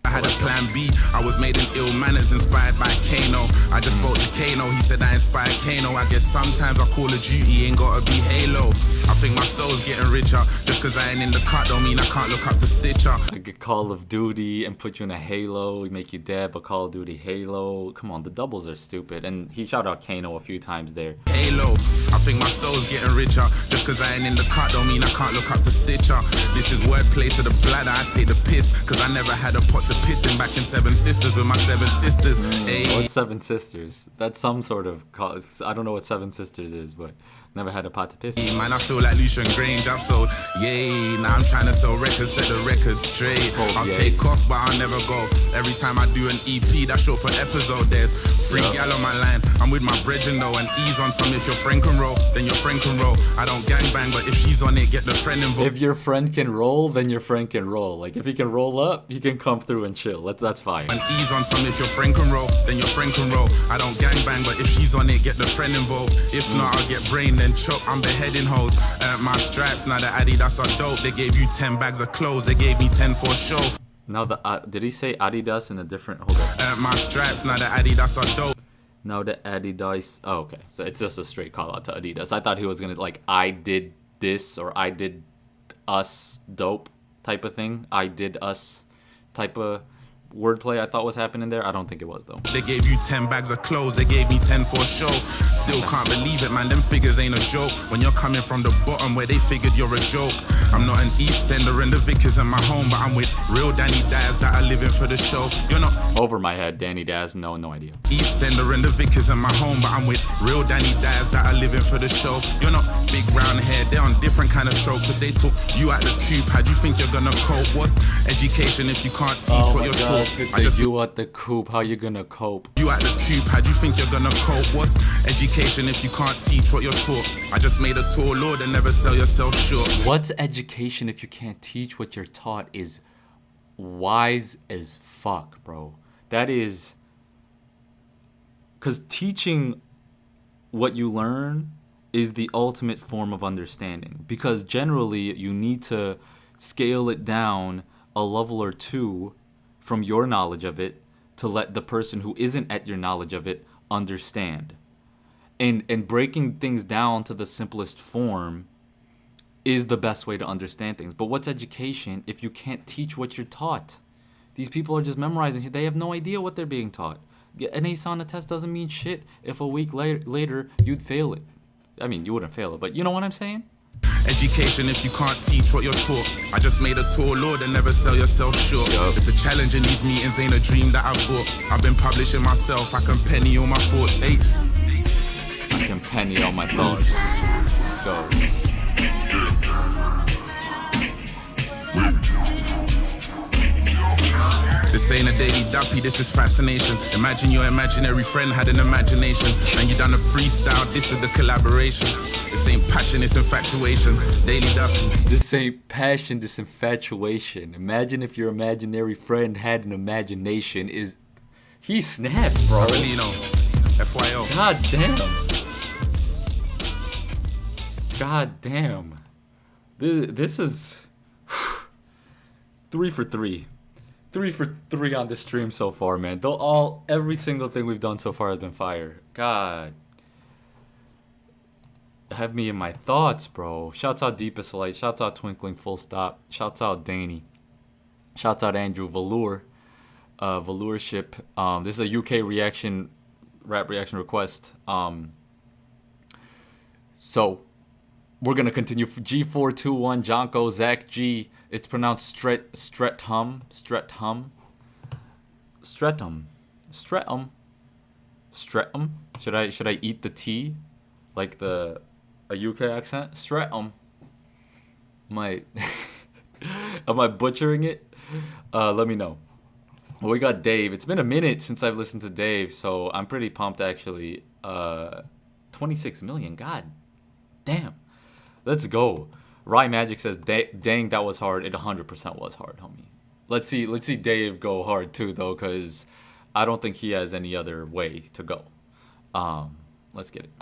I had a plan B. I was made in ill manners, inspired by Kano. I just spoke to Kano. He said I inspired Kano. I guess sometimes I Call of Duty ain't gotta be Halo. I think my soul's getting richer. Just cause I ain't in the cut don't mean I can't look up to Stitcher. I could Call of Duty and put you in a Halo, make you dead, but Call of Duty Halo. Come on, the doubles are stupid. And he shouted out Kano a few times there. Halo. I think my soul's getting richer. Just cause I ain't in the cut don't mean I can't look up to Stitcher. This is wordplay to the bladder. I take the piss. Cause I never had a pot to pissing back in Seven Sisters with my 7 sisters. Hey. What's 7 Sisters? That's some sort of I don't know what 7 Sisters is, but never had a pot to piss. Man, I feel like Leshurr and Grange. I've sold yay. Now I'm trying to sell records, set the record straight. I'll take off, but I'll never go. Every time I do an EP, that's short for episode. There's free gal on my line. I'm with my brethren though, and ease on some. If your friend can roll, then your friend can roll. I don't gangbang, but if she's on it, get the friend involved. If your friend can roll, then your friend can roll. Like if he can roll up, he can come through and chill. That's fine. And ease on some. If your friend can roll, then your friend can roll. I don't gangbang, but if she's on it, get the friend involved. If not, I'll get brain then chop. I'm beheading hoes. My stripes, now the Adidas are dope. They gave you 10 bags of clothes. They gave me 10 for show. Now the did he say Adidas in a different? Hold on. My stripes, now the Adidas are dope. Now the Adidas. Oh, okay. So it's just a straight call out to Adidas. I thought he was gonna like I did this or I did us dope type of thing. I did us type of wordplay I thought was happening there. I don't think it was though. They gave you 10 bags of clothes. They gave me 10 for show. Still can't believe it, man. Them figures ain't a joke. When you're coming from the bottom where they figured you're a joke. I'm not an East Ender and the Vickers in my home, but I'm with real Danny Daz that are living for the show. You're not over my head, Danny Daz. No idea. East Ender and the Vickers in my home, but I'm with real Danny Daz that are living for the show. You're not big round hair. They're on different kind of strokes. If they took you out the coop, how do you think you're gonna cope? What's education if you can't teach what you're taught? I just you at the coop, how you gonna cope? You at the coop, how do you think you're gonna cope? What's education if you can't teach what you're taught? I just made a tall lord and never sell yourself short. What's education if you can't teach what you're taught is wise as fuck, bro. That is, because teaching what you learn is the ultimate form of understanding, because generally you need to scale it down a level or two from your knowledge of it to let the person who isn't at your knowledge of it understand. And breaking things down to the simplest form is the best way to understand things. But what's education if you can't teach what you're taught? These people are just memorizing shit. They have no idea what they're being taught. An ace on a test doesn't mean shit if a week later you'd fail it. I mean, you wouldn't fail it, but you know what I'm saying? Education if you can't teach what you're taught. I just made a tour, Lord, and never sell yourself short. It's a challenge in these meetings, ain't a dream that I've bought. I've been publishing myself, I can penny all my thoughts. I can penny all my thoughts. Let's go. This ain't a daily duppy, this is fascination. Imagine your imaginary friend had an imagination and you done a freestyle, this is the collaboration. This ain't passion, it's infatuation. Daily duppy. This ain't passion, this infatuation. Imagine if your imaginary friend had an imagination. He snapped, bro. Avelino, FYO. God damn. God damn. This is 3 for 3. 3 for 3 on this stream so far, man. Every single thing we've done so far has been fire. God. Have me in my thoughts, bro. Shouts out Deepest Light. Shouts out Twinkling Full Stop. Shouts out Danny. Shouts out Andrew Velour. Velourship. This is a UK rap reaction request. So we're gonna continue. G421 Jonko Zach G. It's pronounced Streatham. Should I eat the T like a UK accent? Streatham. Am I butchering it? Let me know. Well, we got Dave. It's been a minute since I've listened to Dave, so I'm pretty pumped actually. 26 million. God damn. Let's go. Rye Magic says, dang, that was hard. It 100% was hard, homie. Let's see Dave go hard too, though, because I don't think he has any other way to go. Let's get it.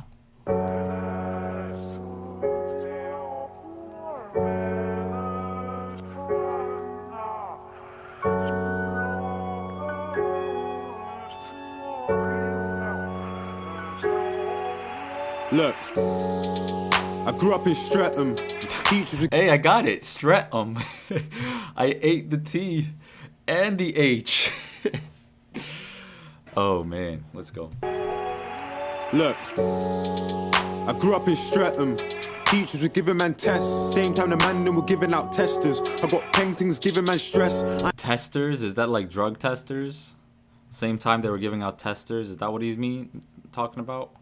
Look, I grew up in Streatham. Hey, I got it. Streatham. I ate the T and the H. Oh man, let's go. Look, I grew up in Streatham. Teachers were giving man tests. Same time the man them were giving out testers. I got paintings giving man stress. Testers? Is that like drug testers? Same time they were giving out testers? Is that what he's talking about?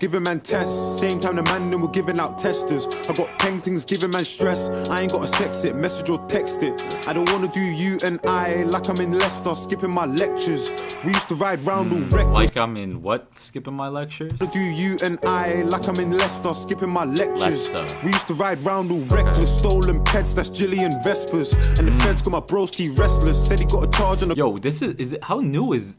Giving man tests, same time the man them were giving out testers. I got paintings giving man stress. I ain't gotta sex it, message or text it. I don't wanna do you and I like I'm in Leicester, skipping my lectures. We used to ride round all reckless. Like I'm in what? Skipping my lectures? Do you and I like I'm in Leicester, skipping my lectures. Leicester. We used to ride round all reckless, stolen pets, that's Jillian Vespers. And the feds got my broski restless, said he got a charge on the. Yo, this is it? How new is?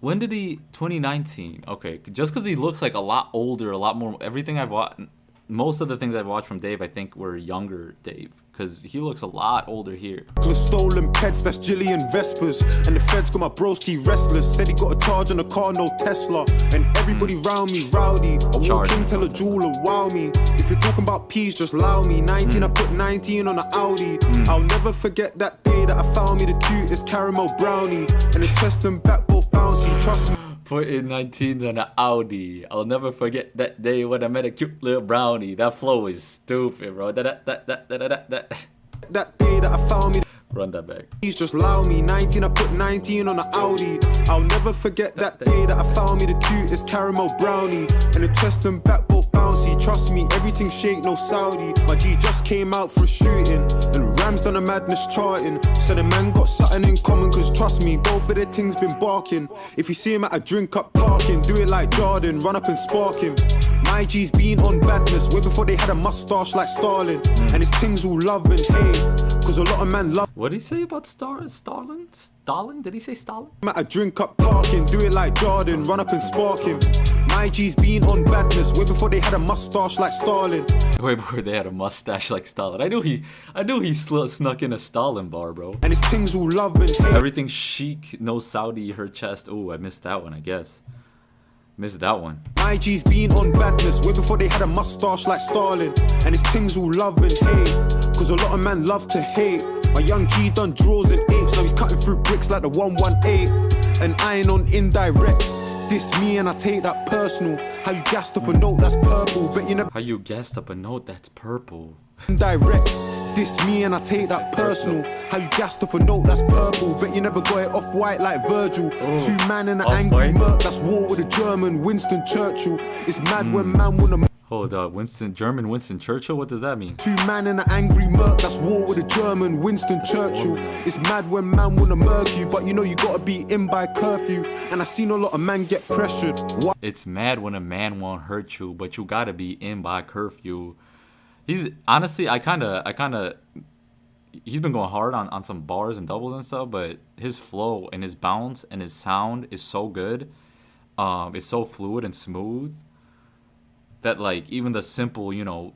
When did he? 2019. Okay, just because he looks like a lot older, a lot more. Everything I've watched, most of the things I've watched from Dave, I think were younger Dave, because he looks a lot older here. Stolen pets, that's Jillian Vespers. And the feds got my broski restless. Said he got a charge on a car, no Tesla. And everybody round me rowdy. I walk in, tell a jeweler, wow me. If you're talking about peas, just allow me. 19, I put 19 on an Audi. I'll never forget that day that I found me the cutest caramel brownie. And the chest and back both bouncy, trust me. Put in 19s on an Audi. I'll never forget that day when I met a cute little brownie. That flow is stupid, bro. That day that I found me. Run that back. Please just allow me. 19, I put 19 on an Audi. I'll never forget that day that I found me the cutest caramel brownie. And the chest and back both bouncy. Trust me, everything shake, no Saudi. My G just came out for a shooting. And Ram's done a madness charting. So the man got something in common, cause trust me, both of their things been barking. If you see him at a drink up parking, do it like Jordan, run up and spark him. My G's been on badness way before they had a mustache like Stalin. And his things all love and hate, cause a lot of man love. What did he say about Stalin? Stalin? Did he say Stalin? At a drink up parking, do it like Jordan, run up and spark him. My G's been on badness way before they had a mustache like Stalin. Way before they had a mustache like Stalin. I knew he snuck in a Stalin bar, bro. And his things all love and hate. Everything chic, no Saudi, her chest. Oh, I missed that one, I guess. Missed that one. My G's been on badness way before they had a mustache like Stalin. And his things all love and hate, cause a lot of man love to hate. My young G done draws and apes, now he's cutting through bricks like the 118. And iron on indirects. diss me and I take that personal. How you gassed off a note that's purple, but you never How you guessed up a note that's purple? directs. Diss me and I take that personal. How you gassed off a note that's purple, but you never got it off white like Virgil. Two man in an angry Off-white? murk, that's war with a German, Winston Churchill. It's mad when man wanna. Hold up, German Winston Churchill? What does that mean? Two man in an angry murk, that's war with a German, Winston Churchill. It's mad when man wanna murk you, but you know you gotta be in by curfew. And I seen a lot of man get pressured. Why? It's mad when a man won't hurt you, but you gotta be in by curfew. He's honestly, he's been going hard on some bars and doubles and stuff, but his flow and his bounce and his sound is so good. It's so fluid and smooth that, like, even the simple, you know,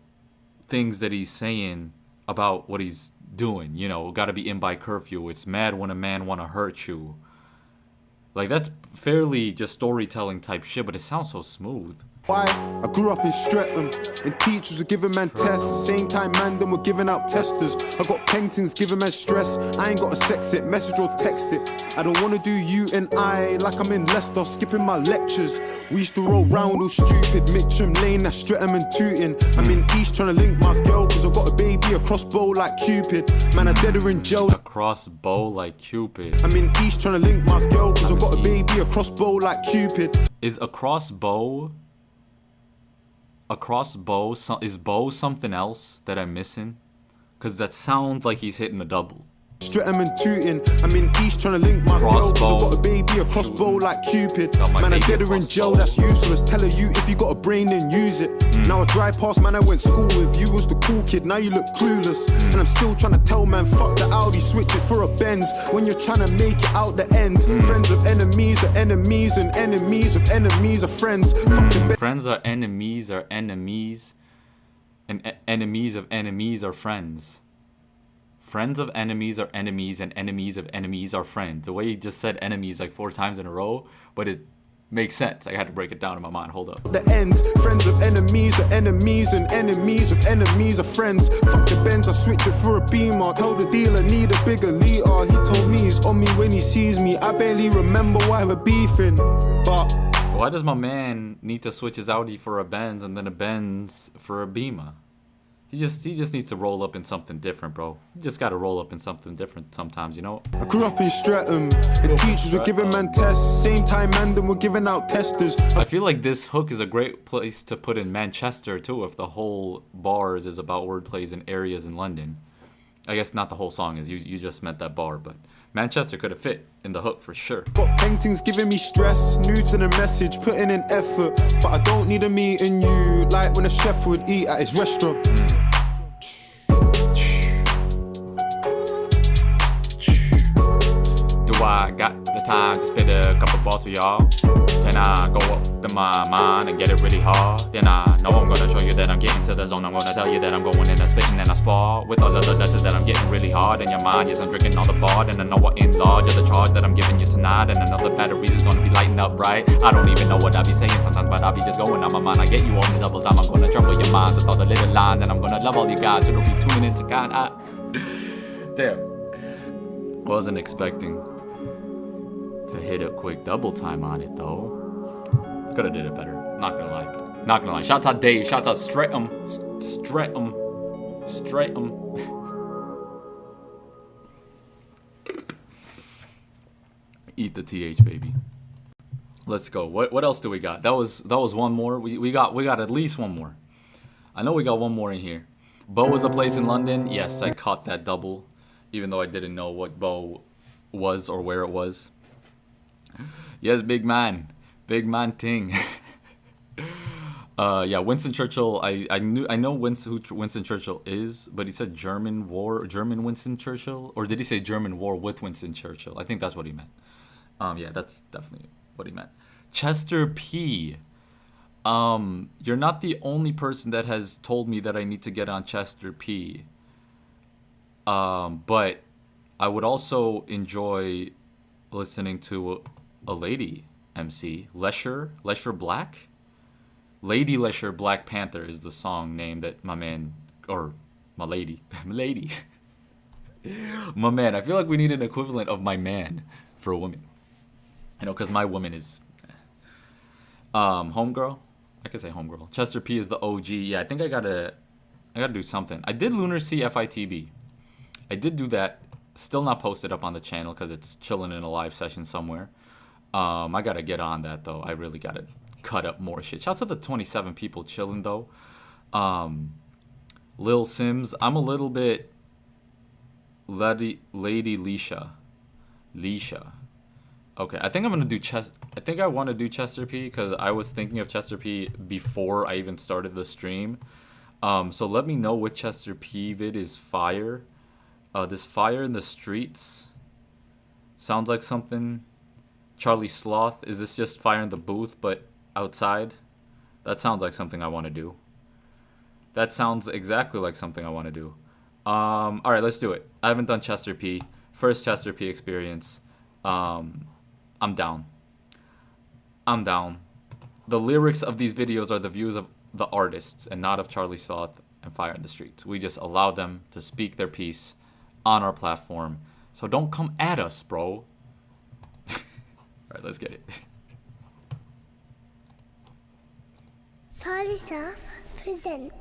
things that he's saying about what he's doing, you know, gotta be in by curfew. It's mad when a man wanna hurt you. Like, that's fairly just storytelling type shit, but it sounds so smooth. Why? I grew up in Streatham, and teachers were giving man tests. Same time man them were giving out testers. I got paintings giving man stress. I ain't got to sex it, message or text it. I don't wanna do you and I like I'm in Leicester, skipping my lectures. We used to roll round all stupid, Mitcham Lane, that's Streatham and Tooting. I'm in East trying to link my girl, cause I got a baby, a crossbow like Cupid. Man, I dead her in jail. A crossbow like Cupid. I'm in East trying to link my girl, cause I got a baby, a crossbow like Cupid. Is a crossbow is bow something else that I'm missing? Because that sounds like he's hitting a double. Streatham and Tooting. I'm in East trying to link my girl, cause I got a baby, a crossbow like Cupid. Man, I get her in jail, that's useless. Tell her you, if you got a brain, then use it. Now I drive past, man, I went school with. You was the cool kid, now you look clueless. And I'm still trying to tell man, fuck the Audi, switch it for a Benz. When you're trying to make it out the ends. Friends of enemies are enemies, and enemies of enemies are friends. Fuck the Friends are enemies, and enemies of enemies are friends. Friends of enemies are enemies, and enemies of enemies are friends. The way he just said enemies like 4 times in a row, but it makes sense. I had to break it down in my mind. Hold up. The ends, friends of enemies are enemies, and enemies of enemies are friends. Fuck the Benz, I switch it for a Beamer. Tell the dealer need a bigger liter. He told me he's on me when he sees me. I barely remember why we're beefing, but Why does my man need to switch his Audi for a Benz and then a Benz for a Beamer? He just needs to roll up in something different, bro. You just gotta roll up in something different sometimes, you know? I grew up in Streatham, and teachers were giving man tests. Same time man them were giving out testers. I feel like this hook is a great place to put in Manchester too, if the whole bars is about wordplays in areas in London. I guess not the whole song is, you just meant that bar, but Manchester could have fit in the hook for sure. Got paintings giving me stress, nudes and a message, putting in effort. But I don't need a meeting you, like when a chef would eat at his restaurant. Do I got the time to spit a couple bars for y'all? Then I go up to my mind and get it really hard. Then I know I'm gonna show you that I'm getting to the zone. I'm gonna tell you that I'm going in and spitting and I spar with all of the letters that I'm getting really hard in your mind. Yes, I'm drinking all the bar, and I know what enlarge the charge that I'm giving you tonight. And another battery is gonna be lighting up bright. I don't even know what I be saying sometimes, but I be just going on my mind. I get you on the double time. I'm gonna trouble your minds with all the little lines, and I'm gonna love all you guys. So don't be tuning into kind. Damn, wasn't expecting to hit a quick double time on it though. Could have did it better. Not gonna lie. Not gonna lie. Shouts out Dave. Shouts out Streatham. Streatham. Eat the TH, baby. Let's go. What else do we got? That was one more. We got at least one more. I know we got one more in here. Bow is a place in London. Yes, I caught that double, even though I didn't know what Bow was or where it was. Yes, big man ting. Yeah, Winston Churchill. I know who Winston Churchill is, but he said German Winston Churchill, or did he say German war with Winston Churchill? I think that's what he meant. Yeah, that's definitely what he meant. Chester P. You're not the only person that has told me that I need to get on Chester P. But I would also enjoy listening to a lady MC, Leshurr Black? Lady Leshurr Black Panther is the song name that my man, or my lady, my man. I feel like we need an equivalent of my man for a woman. You know, because my woman is Homegirl. I could say homegirl. Chester P is the OG. Yeah, I think I gotta do something. I did Lunar C FITB. I did do that. Still not posted up on the channel because it's chilling in a live session somewhere. I gotta get on that though. I really gotta cut up more shit. Shouts out to the 27 people chilling though. Lil Sims. I'm a little bit Lady Leshurr. Okay, I think I'm gonna do I think I want to do Chester P because I was thinking of Chester P before I even started the stream. So let me know what Chester P vid is fire. This Fire in the Streets sounds like something. Charlie Sloth, is this just Fire in the Booth but outside? That sounds like something I want to do. That sounds exactly like something I want to do. All right, let's do it. I haven't done Chester P. First Chester P experience. I'm down. I'm down. The lyrics of these videos are the views of the artists and not of Charlie Sloth and Fire in the Streets. We just allow them to speak their piece on our platform. So don't come at us, bro. All right, let's get it. Charlie Sloth presents.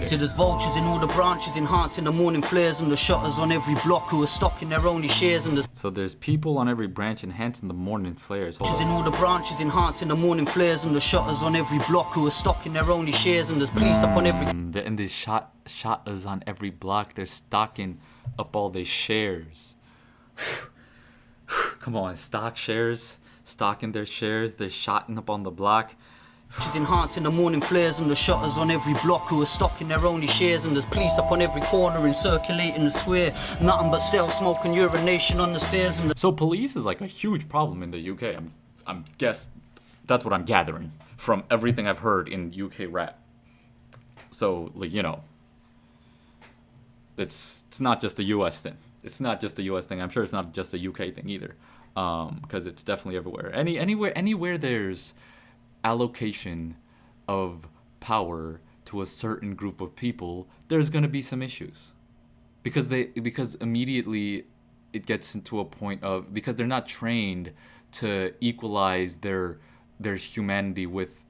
See, there's vultures in all the branches, enhancing the morning flares, and the shutters on every block who are stocking their only shares. And so there's people on every branch enhancing the morning flares. Hold in all the branches, enhancing the morning flares, and the shutters on every block who are stocking their only shares. And there's police up on every. And there's shutters on every block. They're stocking up all their shares. Come on, stock shares, stocking their shares. They're shotting up on the block. She's enhancing the morning flares, and the shutters on every block who are stocking their only shares. And there's police up on every corner and circulating the square. Nothing but stale smoke and urination on the stairs. And so police is like a huge problem in the UK. I'm guess that's what I'm gathering from everything I've heard in UK rap. So like, you know, it's not just a US thing. It's not just a US thing. I'm sure it's not just a UK thing either, because it's definitely everywhere. Anywhere there's allocation of power to a certain group of people, there's going to be some issues, because immediately it gets into a point of, because they're not trained to equalize their humanity with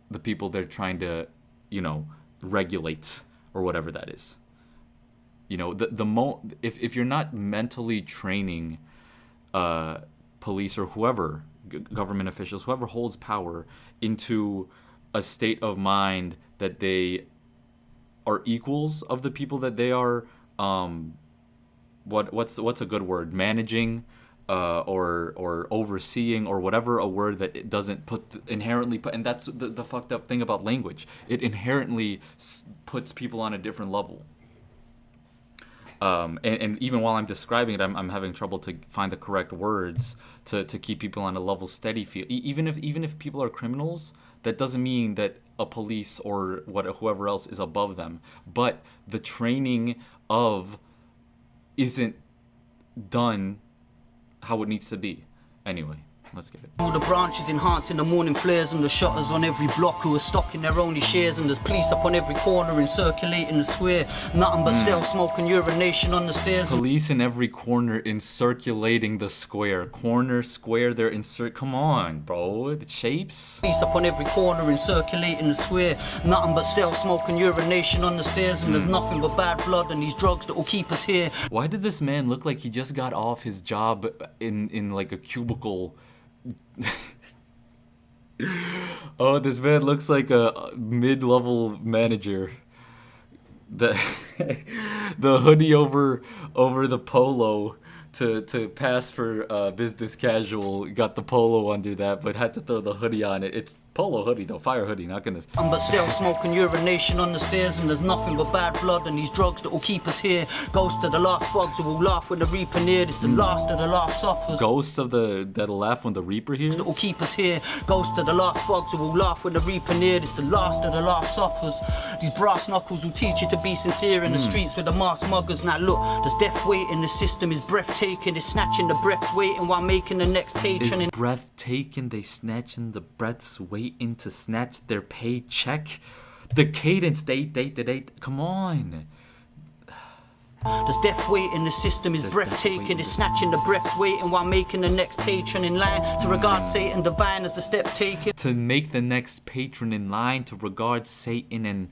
the people they're trying to, you know, regulate or whatever that is. You know, if you're not mentally training police or whoever, government officials, whoever holds power, into a state of mind that they are equals of the people that they are, what's a good word, managing, or overseeing, or whatever a word that it doesn't inherently put, and that's the fucked up thing about language. It inherently puts people on a different level. And even while I'm describing it, I'm having trouble to find the correct words to keep people on a level steady feel. Even if people are criminals, that doesn't mean that a police or whoever else is above them. But the training isn't done how it needs to be. Anyway. Let's get it. All the branches enhancing the morning flares, and the shutters on every block who are stocking their only shares. And there's police up on every corner and circulating the square. Nothing but stale smoke and urination on the stairs. Police in every corner in circulating the square. Corner, square, they're come on, bro. The shapes. Police up on every corner and circulating the square. Nothing but stale smoke and urination on the stairs. And there's nothing but bad blood and these drugs that will keep us here. Why does this man look like he just got off his job in like a cubicle? Oh, this man looks like a mid-level manager. The hoodie over the polo to pass for business casual. Got the polo under that, but had to throw the hoodie on it. It's polo hoodie though, fire hoodie, not gonna. But still smoke and urination on the stairs, and there's nothing but bad blood and these drugs that will keep us here. Ghosts of the last frogs who will laugh when the reaper near. It's the last of the last suppers. Ghosts of that'll laugh when the reaper here. That will keep us here. Ghosts of the last frogs who will laugh when the reaper near. It's the last of the last suppers. These brass knuckles will teach you to be sincere in the streets with the masked muggers. Now look, there's death waiting. The system is breathtaking. breathtaking. Is snatching the breaths, waiting while making the next patron. Is breathtaking, they snatching the breaths, waiting to snatch their paycheck. The cadence, they, come on. There's death waiting, the system is breathtaking. Is snatching the breaths, waiting while making the next patron in line to regard Satan divine as the steps taken. To make the next patron in line to regard Satan, and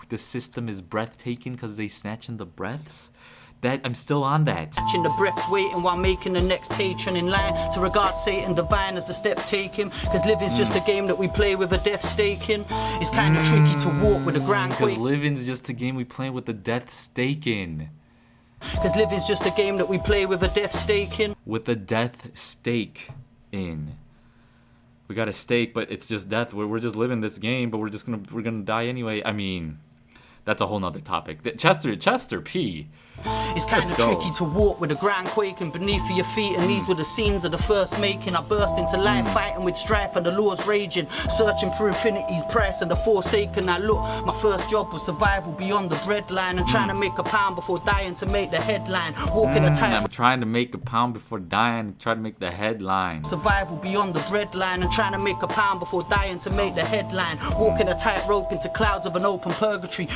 the system is breathtaking because they snatching the breaths. That I'm still on that. Snatching the breaths, waiting while making the next patron in line to regard Satan divine as the steps taken. Because living's just a game that we play with a death staking. It's kind of tricky to walk with a ground quake. Because living's just a game we play with the death staking. Because living's just a game that we play with a death staking. With the death stake in. We got a stake, but it's just death. We're just living this game, but we're gonna die anyway. I mean, that's a whole nother topic. Chester P. It's kind of tricky to walk with the ground quaking beneath your feet, and these were the scenes of the first making. I burst into life, fighting with strife and the laws raging, searching for infinity's price and the forsaken. Now look, my first job was survival beyond the breadline, and trying to make a pound before dying to make the headline. Walking a tight. I'm trying to make a pound before dying, trying to make the headline. Survival beyond the breadline, and trying to make a pound before dying to make the headline. Walking a tightrope into clouds of an open purgatory.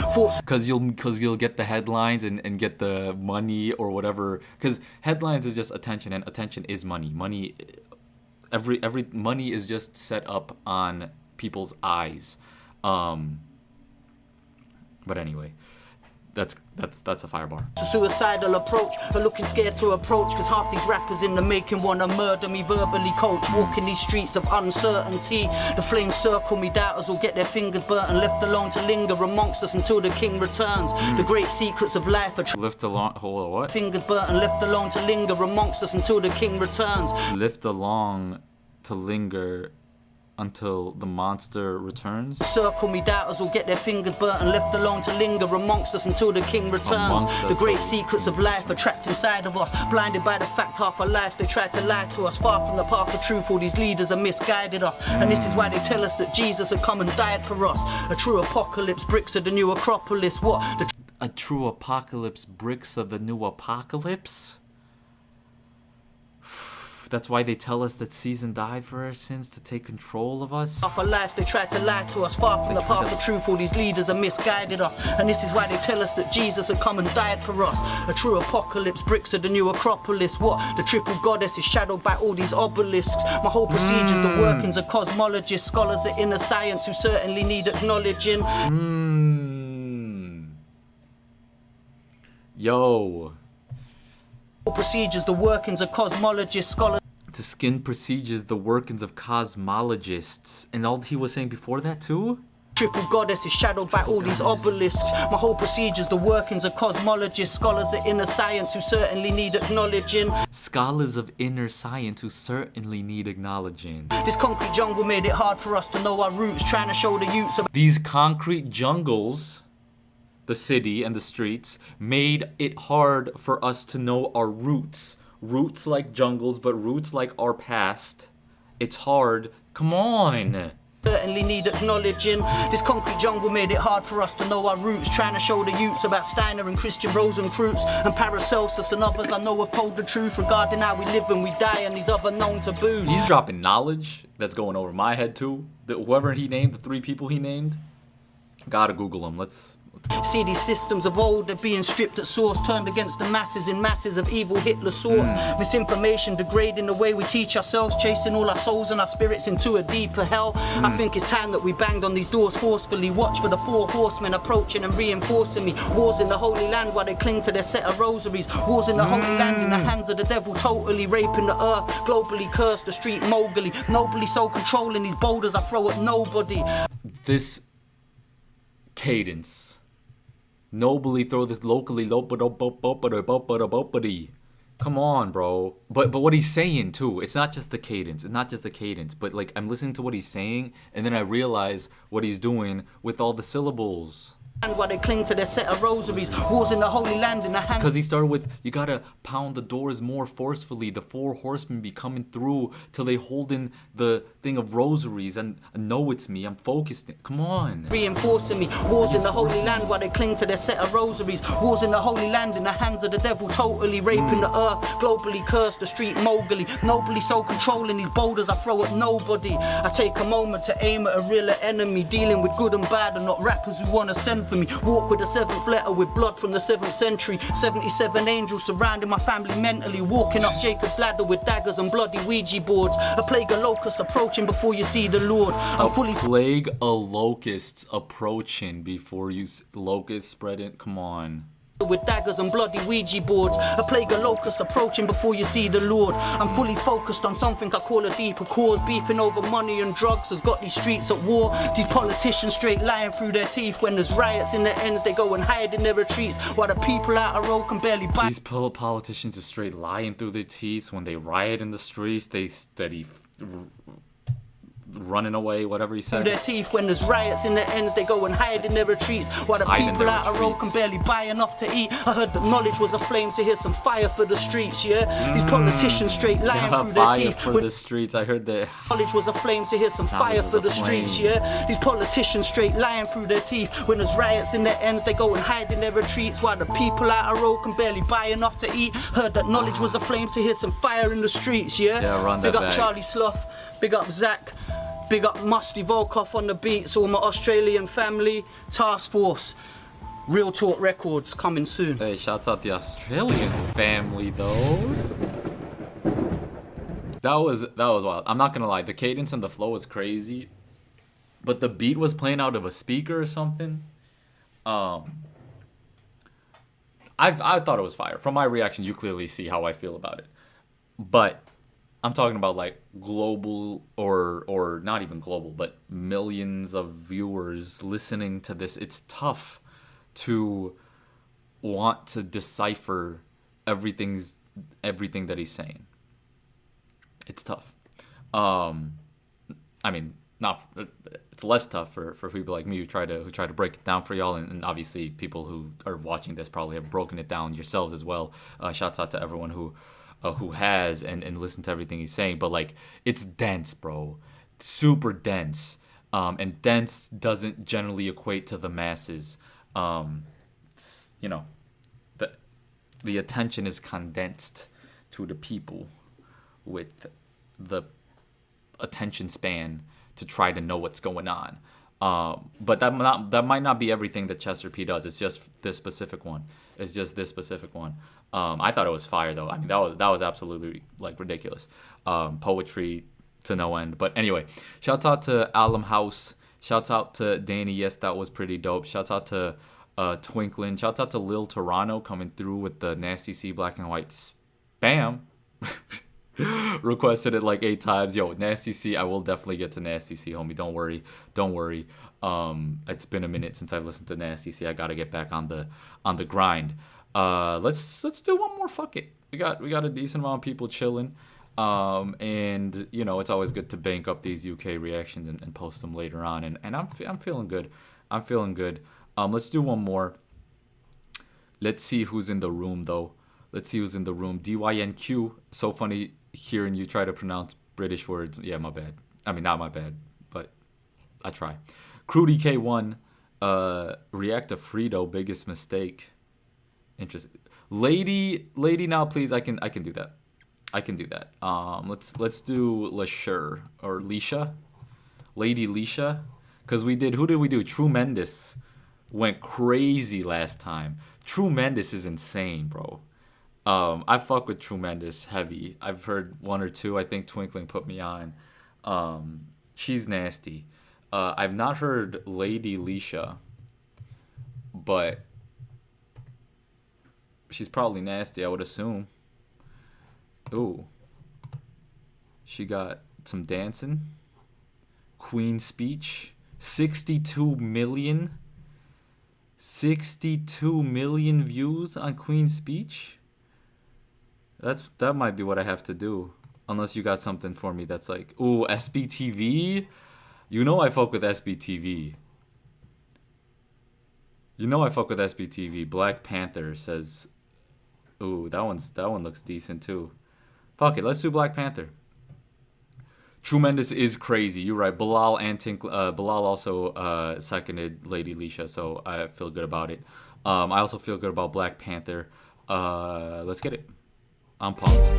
Because you'll get the headlines and get the money or whatever, because headlines is just attention, and attention is money. Every money is just set up on people's eyes. But anyway, that's a firebar. It's a suicidal approach, but looking scared to approach, cause half these rappers in the making wanna murder me verbally, coach. Walking these streets of uncertainty, the flames circle me, doubters will get their fingers burnt and left alone to linger amongst us until the king returns. The great secrets of life are left alone, hold on, what? Fingers burnt and left alone to linger amongst us until the king returns. Left along to linger until the monster returns. Circle me, doubters will get their fingers burnt and left alone to linger amongst us until the king returns. The great secrets of life are trapped inside of us, blinded by the fact half our lives they tried to lie to us. Far from the path of truth, all these leaders have misguided us, and this is why they tell us that Jesus had come and died for us. A true apocalypse, bricks of the new Acropolis. What? A true apocalypse, bricks of the new apocalypse? That's why they tell us that Caesar died for our sins, to take control of us. Half our lives they tried to lie to us, far from the path of truth, all these leaders have misguided us, and this is why they tell us that Jesus had come and died for us. A true apocalypse, bricks of the new Acropolis. What? The triple goddess is shadowed by all these obelisks. My whole procedure's the workings of cosmologists, scholars of inner science who certainly need acknowledging. Yo. Procedures, the workings of cosmologists, scholars. The skin procedures, the workings of cosmologists. And all he was saying before that too? Triple goddess is shadowed by all these obelisks. My whole procedure's the workings of cosmologists, scholars of inner science who certainly need acknowledging. Scholars of inner science who certainly need acknowledging. This concrete jungle made it hard for us to know our roots, trying to show the youths of these concrete jungles, the city and the streets, made it hard for us to know our roots. Roots like jungles, but roots like our past. It's hard. Come on. Certainly need acknowledging. This concrete jungle made it hard for us to know our roots, trying to show the youths about Steiner and Christian Rosenkreutz and Paracelsus and others I know have told the truth regarding how we live and we die and these other known taboos. He's dropping knowledge that's going over my head too. Whoever he named, the 3 people he named, gotta Google them. Let's see these systems of old, they're being stripped at source, turned against the masses in masses of evil Hitler sorts. Misinformation degrading the way we teach ourselves, chasing all our souls and our spirits into a deeper hell. I think it's time that we banged on these doors forcefully. Watch for the 4 horsemen approaching and reinforcing me. Wars in the Holy Land while they cling to their set of rosaries. Wars in the Holy Land in the hands of the devil, totally raping the earth. Globally cursed, the street mogully, nobly so controlling these boulders I throw at nobody. This cadence. Nobly throw this locally. Come on, bro. But what he's saying too, it's not just the cadence. But like I'm listening to what he's saying, and then I realize what he's doing with all the syllables. While they cling to their set of rosaries, wars in the holy land in the hand. Because he started with, you gotta pound the doors more forcefully. The 4 horsemen be coming through till they hold in the thing of rosaries. And know it's me, I'm focused. Come on. Reinforcing me, wars in the holy land while they cling to their set of rosaries. Wars in the holy land in the hands of the devil, totally raping the earth. Globally cursed, the street mogully. Nobly so controlling these boulders I throw at nobody. I take a moment to aim at a realer enemy, dealing with good and bad and not rappers who wanna send for me. Walk with the 7th letter with blood from the 7th century. 77 angels surrounding my family mentally. Walking up Jacob's ladder with daggers and bloody Ouija boards. A plague of locusts approaching before you see the Lord. I'm fully plague of locusts approaching before you locusts spreading. Come on. with daggers and bloody Ouija boards. A plague of locusts approaching before you see the Lord. I'm fully focused on something I call a deeper cause. Beefing over money and drugs has got these streets at war. These politicians straight lying through their teeth. When there's riots in the ends, they go and hide in their retreats. While the people out of road can barely buy. These politicians are straight lying through their teeth. When they riot in the streets, they steady running away, whatever he said. Their teeth. When there's riots in the ends, they go and hide in their retreats. While the people out of road can barely buy enough to eat. I heard that knowledge was a flame, so here's some fire for the streets, yeah? These politicians straight lying through their teeth. Fire for the streets, I heard that. Knowledge was a flame, so here's some fire for the streets, yeah? These politicians straight lying through their teeth. When there's riots in their ends, they go and hide in their retreats. While the people out of road can barely buy enough to eat. Heard that knowledge was a flame, so here's some fire in the streets, yeah? Yeah, run that Big up back. Charlie Slough, big up Zach. Big up Musty Volkov on the beats, all my Australian family, Task Force, Real Talk Records coming soon. Hey, shouts out the Australian family though. That was wild. I'm not gonna lie, the cadence and the flow was crazy, but the beat was playing out of a speaker or something. I thought it was fire. From my reaction, you clearly see how I feel about it, but I'm talking about like global or not even global, but millions of viewers listening to this. It's tough to want to decipher everything that he's saying. It's tough. I mean, it's less tough for people like me who try to break it down for y'all, and obviously people who are watching this probably have broken it down yourselves as well. Shouts out to everyone who has and listen to everything he's saying, but like it's dense, bro, super dense, and dense doesn't generally equate to the masses. You know, the attention is condensed to the people with the attention span to try to know what's going on. But that might not be everything that Chester P does. It's just this specific one. I thought it was fire though. I mean, that was absolutely like ridiculous. Poetry to no end. But anyway, shouts out to Alum House. Shouts out to Danny. Yes, that was pretty dope. Shouts out to Twinklin. Shouts out to Lil Toronto coming through with the Nasty C Black and White spam. Requested it like 8 times. Yo, Nasty C, I will definitely get to Nasty C, homie. Don't worry. It's been a minute since I've listened to Nasty C. I gotta get back on the grind. Let's do one more. Fuck it. We got a decent amount of people chilling. And you know, it's always good to bank up these UK reactions and post them later on. And I'm feeling good. Let's do one more. Let's see who's in the room though. DYNQ. So funny hearing you try to pronounce British words. Yeah, my bad. I mean, not my bad, but I try. Crudy K1. React to Frito. Biggest mistake. Interesting. Lady now, please. I can do that. Let's do Leshurr or Leisha. Lady Leisha. Because who did we do? Tremendous went crazy last time. Tremendous is insane, bro. I fuck with Tremendous heavy. I've heard 1 or 2. I think Twinkling put me on. She's nasty. I've not heard Lady Leisha, but she's probably nasty, I would assume. Ooh. She got some dancing. Queen Speech. 62 million. 62 million views on Queen Speech. That might be what I have to do. Unless you got something for me that's like, ooh, SBTV? You know I fuck with SBTV. You know I fuck with SBTV. Black Panther says, ooh, that one looks decent too. Fuck it, let's do Black Panther. Tremendous is crazy. You're right. Bilal also seconded Lady Leisha, so I feel good about it. I also feel good about Black Panther. Let's get it. I'm pumped.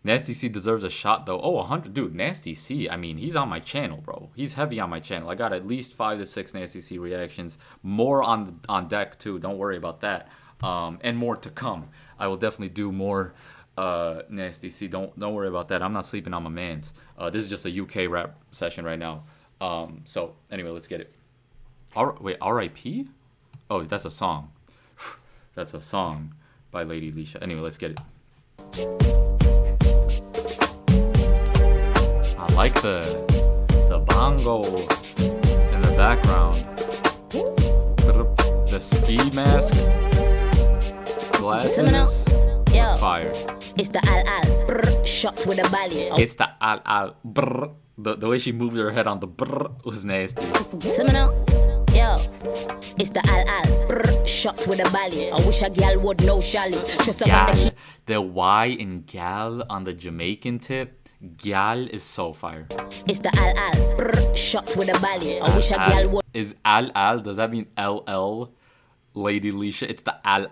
Nasty C deserves a shot though. Oh, 100, dude. Nasty C. I mean, he's on my channel, bro. He's heavy on my channel. I got at least 5 to 6 Nasty C reactions. More on deck too. Don't worry about that. And more to come. I will definitely do more Nasty C. Don't worry about that. I'm not sleeping on my mans. This is just a UK rap session right now. So anyway, let's get it. Wait, R.I.P. Oh, that's a song. That's a song by Lady Leisha. Anyway, let's get it. I like the bongo in the background. The ski mask, glasses, fire. It's the al shots with a bally. It's the al brr. The way she moved her head on the brr was nasty. Yo, it's the al shots with a bally. I wish a gal would know Shally. Gal. The Y in gal on the Jamaican tip. Gal is so fire. It's the al shots with a bally. I wish a gal would. Is al? Does that mean LL? Lady Leisha, it's the al.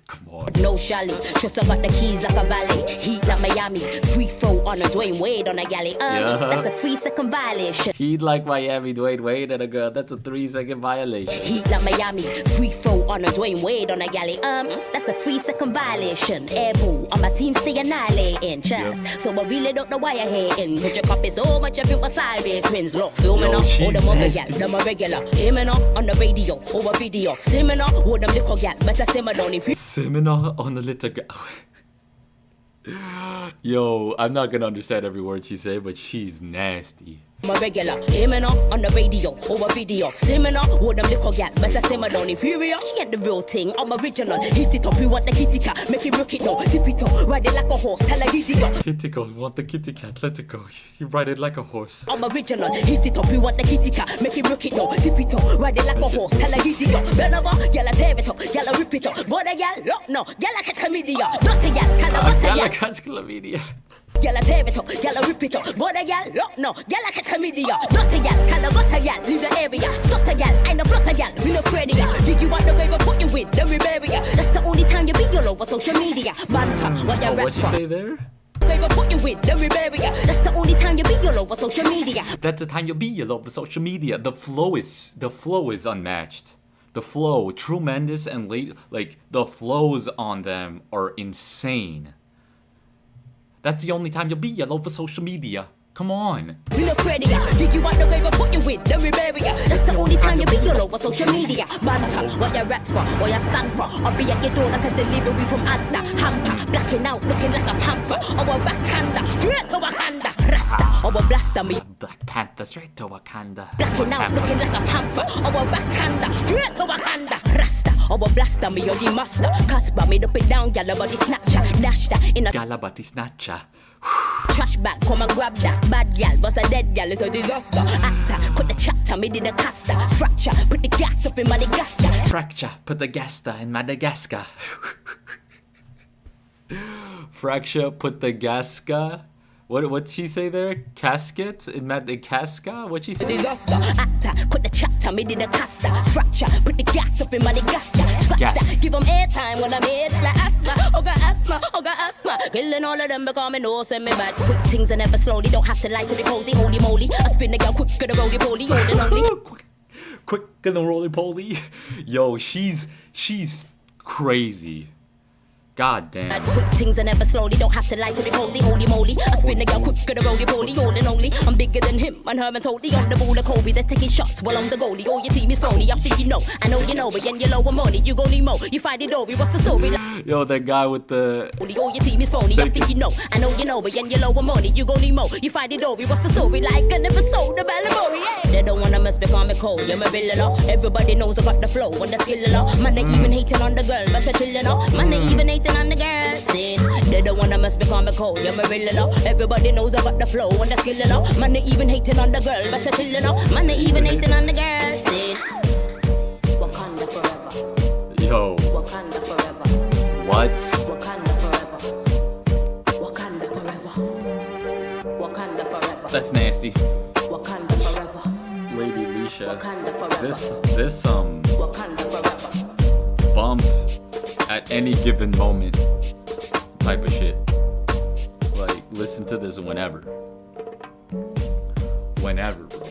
Come on. No Shally. Just I got the keys like a valet. Heat like Miami. Free throw on a Dwayne Wade on a galley. That's a 3-second violation. Heat like Miami. Dwayne Wade and a girl. That's a 3-second violation. Heat like Miami. Free throw on a Dwayne Wade on a galley. That's a 3-second violation. Air boo. On my team stay annihilating. Chest. So I really don't know why you're hating. Put your copy so much of you a sideways twins. Look, filming up. All the mother gal. Them a regular. Aiming up on the radio. Over video. Simming up. Hold them little gal, better simmer down if you seminar on the little gal. Yo, I'm not gonna understand every word she say, but she's nasty. My regular, aiming up on the radio, over video, simming up, hold them little gal, better simmer down inferior. She ain't the real thing, I'm original. Hit it up, we want the kitty cat, make it rock it down, tip it up, ride it like a horse, tell her hit it up. Hit it go, we want the kitty cat, let it go. You ride it like a horse. I'm original, hit it up, we want the kitty cat, make it rock it down, tip it up, ride it like a horse, tell her hit it up. Bend over, gyal a tear it up, gyal a rip it up. Go the gyal, look no, gyal a catch chlamydia. Not a gyal, tell her what a gyal. Gyal a catch chlamydia. Gyal a tear it up, gyal a rip it up. Go the gyal, look no, gyal a catch chlamydia. Tell her what a gal, leave the area. Stop a gal, I know flot a gal, we no afraid of ya. Dig you out the grave and put you in, then we bury ya. That's the only time you be all over social media. Banter, what you rap what'd you say there? Grave and put you in, then we bury ya. That's the only time you be all over social media. That's the time you be all over social media. The flow is unmatched. The flow, Tremendous and late, like the flows on them are insane. That's the only time you be all over social media. Come on. We no afraid of ya. Dig you out the grave and put you in, then we bury ya. That's the only time you be all over social media. Banter, what you rap for, what you stand for. I'll be at your door like a delivery from Asda. Hamper, blacking out, looking like a panther. Our backhander, straight to Wakanda. Rasta, our blaster me. Black Panther, straight to Wakanda. Blacking out, looking like a panther. Our backhander, straight to Wakanda. Rasta, our blaster me, you're the master. Casper, me up and down, gal body snatcher. Dash that in a gal body snatcher. Trash bag, come and grab that. Bad gal, bust a dead gal, it's a disaster. Actor, cut the chapter, me did a caster. Fracture, put the gas up in Madagascar. Fracture, put the gasta in Madagascar. Fracture, put the gasca. What'd she say there? Casket in Madagascar? What'd she say? Disaster. Actor, cut the chapter, me did a caster. Fracture, put the gas up in Madagascar. Scratch that, give them airtime when I'm here like asthma. Oh got asthma. Killing all of them because me know send me bad. Quick things are never slowly, don't have to lie to be cozy. Holy moly, I spin the girl quicker than roly poly. Holding only. Quicker than roly poly. Yo, she's crazy. God damn. Quick things are never slowly, don't have to lie to be cozy. Holy moly, I spin the girl quicker than roly poly. All and only, I'm bigger than him. And Herman totally on the ball of Kobe. They're taking shots while I'm the goalie. Oh, your team is phony. I think you know. I know you know, but when you're low on money, you gon' need more. You find it over. What's the story? Yo, that guy with the. Oh, your team is phony. I think you know. I know you know, but when you're low on money, you gon' need more. You find it over. What's the story? Like I never sold the Ballamori. Yeah. They don't wanna mess because me cold. You're my villain. Everybody knows I got the flow and the skill. Man, they even hating on the girl, but they're chilling. Man, they even hating on the girls. They don't wanna mess become a cold, you're my real. Everybody knows I got the flow and the skill. Man, they even hating on the girl, but I chillin'. Man, they even hating on the girl. Yo. Wakanda forever. What? Wakanda forever. Wakanda forever. Wakanda forever. That's nasty. Wakanda forever. Lady Leisha. Wakanda forever. This Wakanda forever. bump at any given moment type of shit. Like, listen to this whenever. Whenever, bro.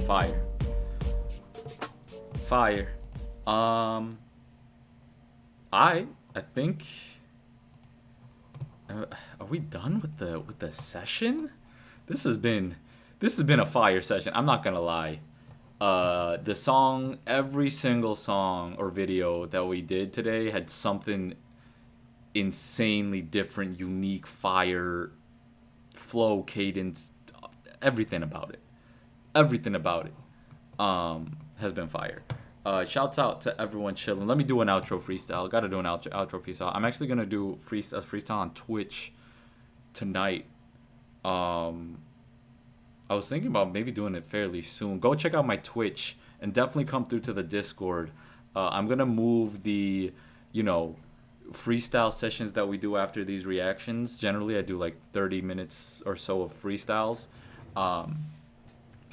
Fire. Fire. I think are we done with the session? This has been a fire session. I'm not gonna lie. The song, every single song or video that we did today had something insanely different, unique, fire, flow, cadence, everything about it. Everything about it has been fire. Shouts out to everyone chilling. Let me do an outro freestyle. Gotta do an outro freestyle. I'm actually gonna do freestyle on Twitch tonight. I was thinking about maybe doing it fairly soon. Go check out my Twitch and definitely come through to the Discord. I'm gonna move the, freestyle sessions that we do after these reactions. Generally, I do like 30 minutes or so of freestyles. I'm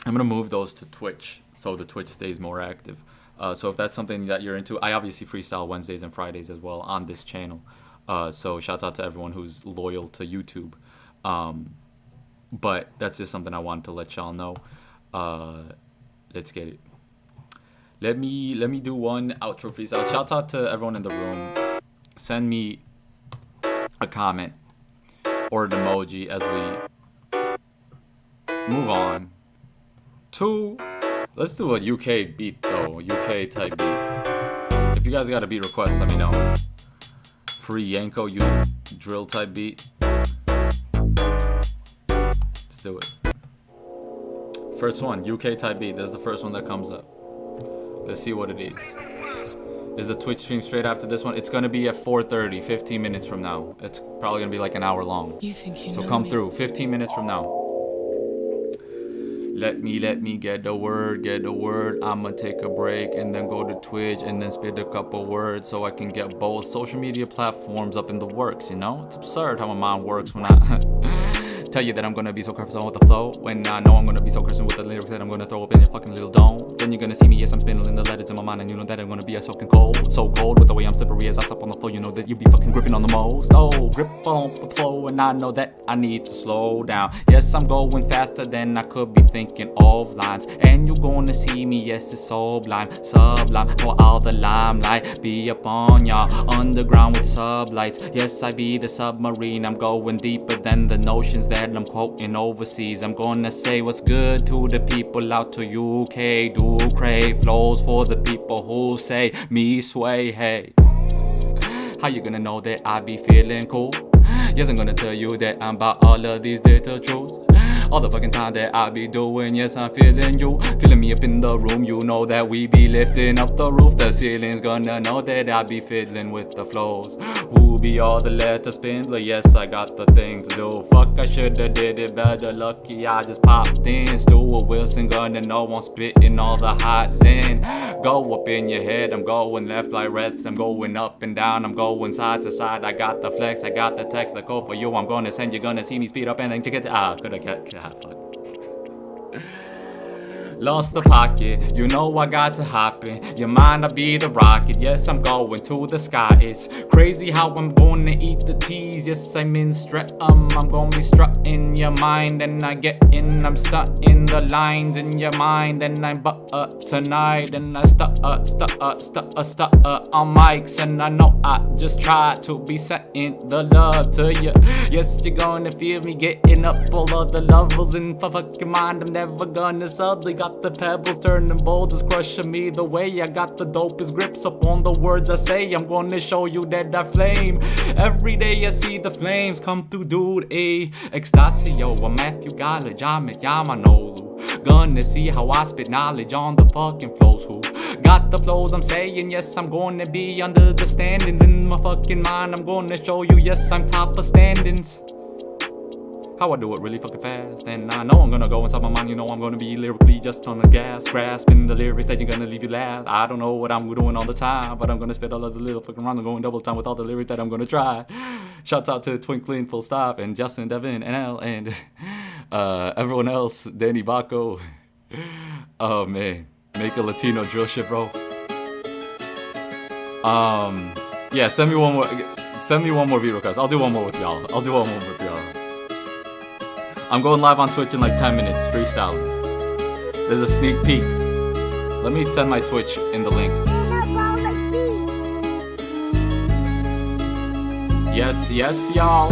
gonna move those to Twitch so the Twitch stays more active. So if that's something that you're into, I obviously freestyle Wednesdays and Fridays as well on this channel. So shout out to everyone who's loyal to YouTube. But that's just something I wanted to let y'all know. Let's get it. Let me do one outro freestyle. Shout out to everyone in the room. Send me a comment or an emoji as we move on to, let's do a UK beat though, UK type beat. If you guys got a beat request, let me know. Free Yanko drill type beat. Let's do it. First one, UK type beat. That's the first one that comes up. Let's see what it is. Is a Twitch stream straight after this one? It's gonna be at 4:30, 15 minutes from now. It's probably gonna be like an hour long. So come through, 15 minutes from now. Let me get the word. I'ma take a break and then go to Twitch and then spit a couple words so I can get both social media platforms up in the works, It's absurd how my mind works when I tell you that I'm gonna be so careful with the flow, when I know I'm gonna be so Christian with the lyrics that I'm gonna throw up in your fucking little dome. Then you're gonna see me, yes, I'm spinning the letters in my mind, and you know that I'm gonna be a soaking cold. So cold with the way I'm slippery as I step on the floor, you know that you be fucking gripping on the most. Oh, grip on the flow, and I know that I need to slow down. Yes, I'm going faster than I could be thinking of lines, and you're gonna see me, yes, it's sublime, how all the limelight be upon y'all, underground with sublights. Yes, I be the submarine, I'm going deeper than the notions that I'm quoting overseas. I'm gonna say what's good to the people out to UK. Do crave flows for the people who say me sway. Hey, how you gonna know that I be feeling cool? Yes, I'm gonna tell you that I'm about all of these little truths. All the fucking time that I be doing, yes, I'm feeling you. Feeling me up in the room, you know that we be lifting up the roof. The ceiling's gonna know that I be fiddling with the flows. Who be all the letter spindler? Yes, I got the things to do. Fuck, I shoulda did it better. Lucky I just popped in. Stuart Wilson gonna know I'm spitting all the hot zen. Go up in your head, I'm going left like reds. I'm going up and down, I'm going side to side. I got the flex, I got the text, the code for you. I'm gonna send, you're gonna see me speed up and then get fuck. Lost the pocket, you know I got to hop in. Your mind, I be the rocket. Yes, I'm going to the sky. It's crazy how I'm gonna eat the tease. Yes, I'm in Streatham. I'm gonna be strutting your mind, and I get in. I'm stunting the lines in your mind, and I'm tonight, and I stutter on mics, and I know I just try to be sending the love to you. Yes, you're gonna feel me getting up all of the levels in my fucking mind. I'm never gonna suddenly got the pebbles turning boulders, crushing me the way I got the dopest grips up on the words I say. I'm gonna show you that I flame. Every day I see the flames come through, dude. Extasio, I'm Matthew College, I'm at Yamanolu. Gonna see how I spit knowledge on the fucking flows. Who got the flows? I'm saying yes, I'm gonna be under the standings in my fucking mind. I'm gonna show you, yes, I'm top of standings. how I do it really fucking fast. And I know I'm gonna go inside my mind, you know I'm gonna be lyrically just on the gas, grasping the lyrics that you're gonna leave you laugh. I don't know what I'm doing all the time, but I'm gonna spit all of the little fucking rhymes. I'm going double time with all the lyrics that I'm gonna try. Shouts out to Twinkling Full Stop and Justin, Devin, NL, and everyone else, Danny Baco. Oh man, make a Latino drill shit, bro. Yeah, send me one more beat request. I'll do one more with y'all. I'm going live on Twitch in like 10 minutes, freestyling. There's a sneak peek. Let me send my Twitch in the link. Yes, y'all.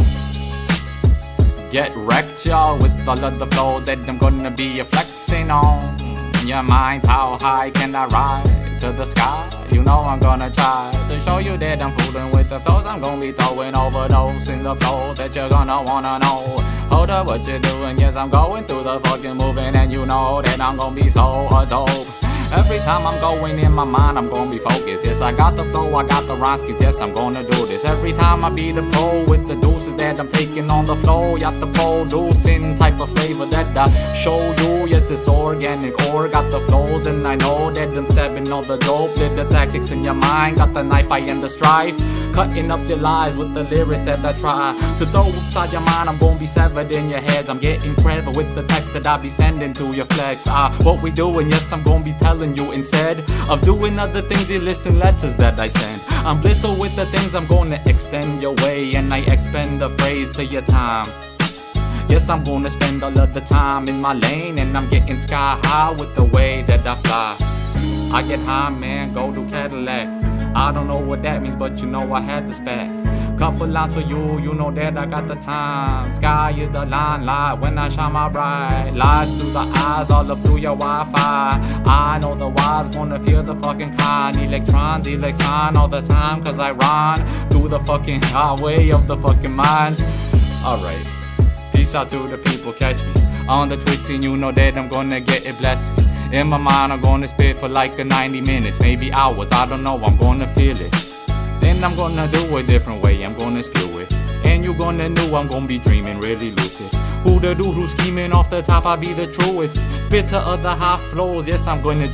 Get wrecked, y'all, with all of the flow that I'm gonna be flexing on. Your mind's how high can I ride to the sky? You know I'm gonna try to show you that I'm fooling with the flows. I'm gonna be throwing overdose in the flow that you're gonna wanna know. Hold up, what you doing? Yes, I'm going through the fucking moving, and you know that I'm gonna be so dope. Every time I'm going in my mind, I'm gonna be focused. Yes, I got the flow, I got the rhymes, yes, I'm gonna do this. Every time I be the pro with the deuces that I'm taking on the flow. Got the producing type of flavor that I show you. Yes, it's organic, or got the flows, and I know that I'm stabbing all the dope. Lit the tactics in your mind, got the knife, I end the strife. Cutting up your lies with the lyrics that I try to throw inside your mind. I'm gonna be severed in your heads. I'm getting clever with the text that I be sending to your flex. What we doing, yes, I'm gonna be telling you instead of doing other things. You listen letters that I send. I'm blissful with the things I'm gonna extend your way, and I expend the phrase to your time. Yes, I'm gonna spend all of the time in my lane, and I'm getting sky high with the way that I fly. I get high, man, go to Cadillac. I don't know what that means, but you know I had to spat. Couple lines for you, you know that I got the time. Sky is the line, light when I shine my bright lights through the eyes, all up through your Wi-Fi. I know the wise gonna feel the fucking kind. Electron all the time, cause I run through the fucking highway of the fucking minds. Alright, peace out to the people, catch me on the Twitch scene, you know that I'm gonna get a blessing. In my mind, I'm gonna spit for like a 90 minutes, maybe hours, I don't know, I'm gonna feel it. Then I'm gonna do a different way, I'm gonna spew it. And you gonna know I'm gonna be dreaming really lucid. Who the dude who's scheming off the top, I be the truest. Spitter of the high flows, yes, I'm gonna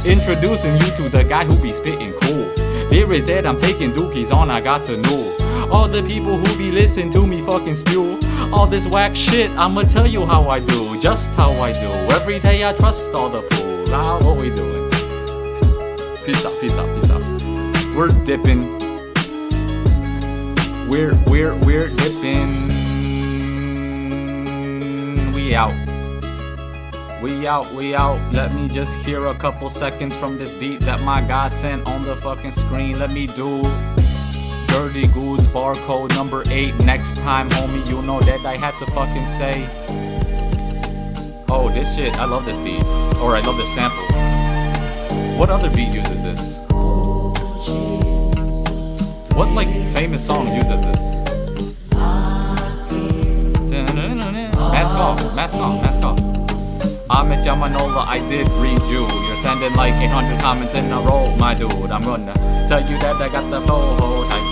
introducing you to the guy who be spitting cool. Lyrics that I'm taking dookies on, I got to know. All the people who be listening to me fucking spew all this whack shit, I'ma tell you how I do, just how I do. Every day I trust all the fools. What we doing? Peace out, peace out, peace out. We're dipping. We're dipping. We out. We out. Let me just hear a couple seconds from this beat that my guy sent on the fucking screen. Let me do Dirty Goods barcode number 8 next time, homie. You know that I had to fucking say. Oh, this shit, I love this beat. Or I love this sample. What other beat uses this? What like famous song uses this? Mask off. Ahmed Yamanola, I did read you. You're sending like 800 comments in a row, my dude. I'm gonna tell you that I got the flow type.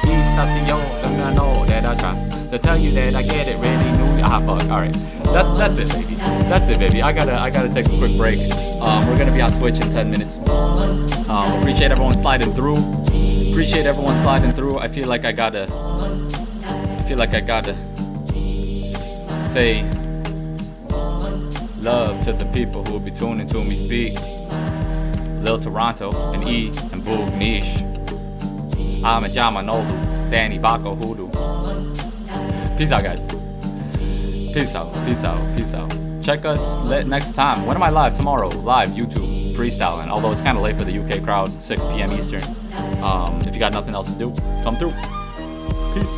Beats I see yo, gonna know that I try to tell you that I get it really new. Fuck. Alright. That's it, baby. That's it, baby. I gotta take a quick break. We're gonna be on Twitch in 10 minutes. Appreciate everyone sliding through. I feel like I gotta say love to the people who will be tuning to me speak. Lil Toronto and E and Boog Niche. I'm a Jamanolu, Danny Baco Hoodoo. Peace out, guys. Peace out. Check us next time. When am I live? Tomorrow. Live, YouTube, freestyling. Although it's kind of late for the UK crowd, 6 p.m. Eastern. If you got nothing else to do, come through. Peace.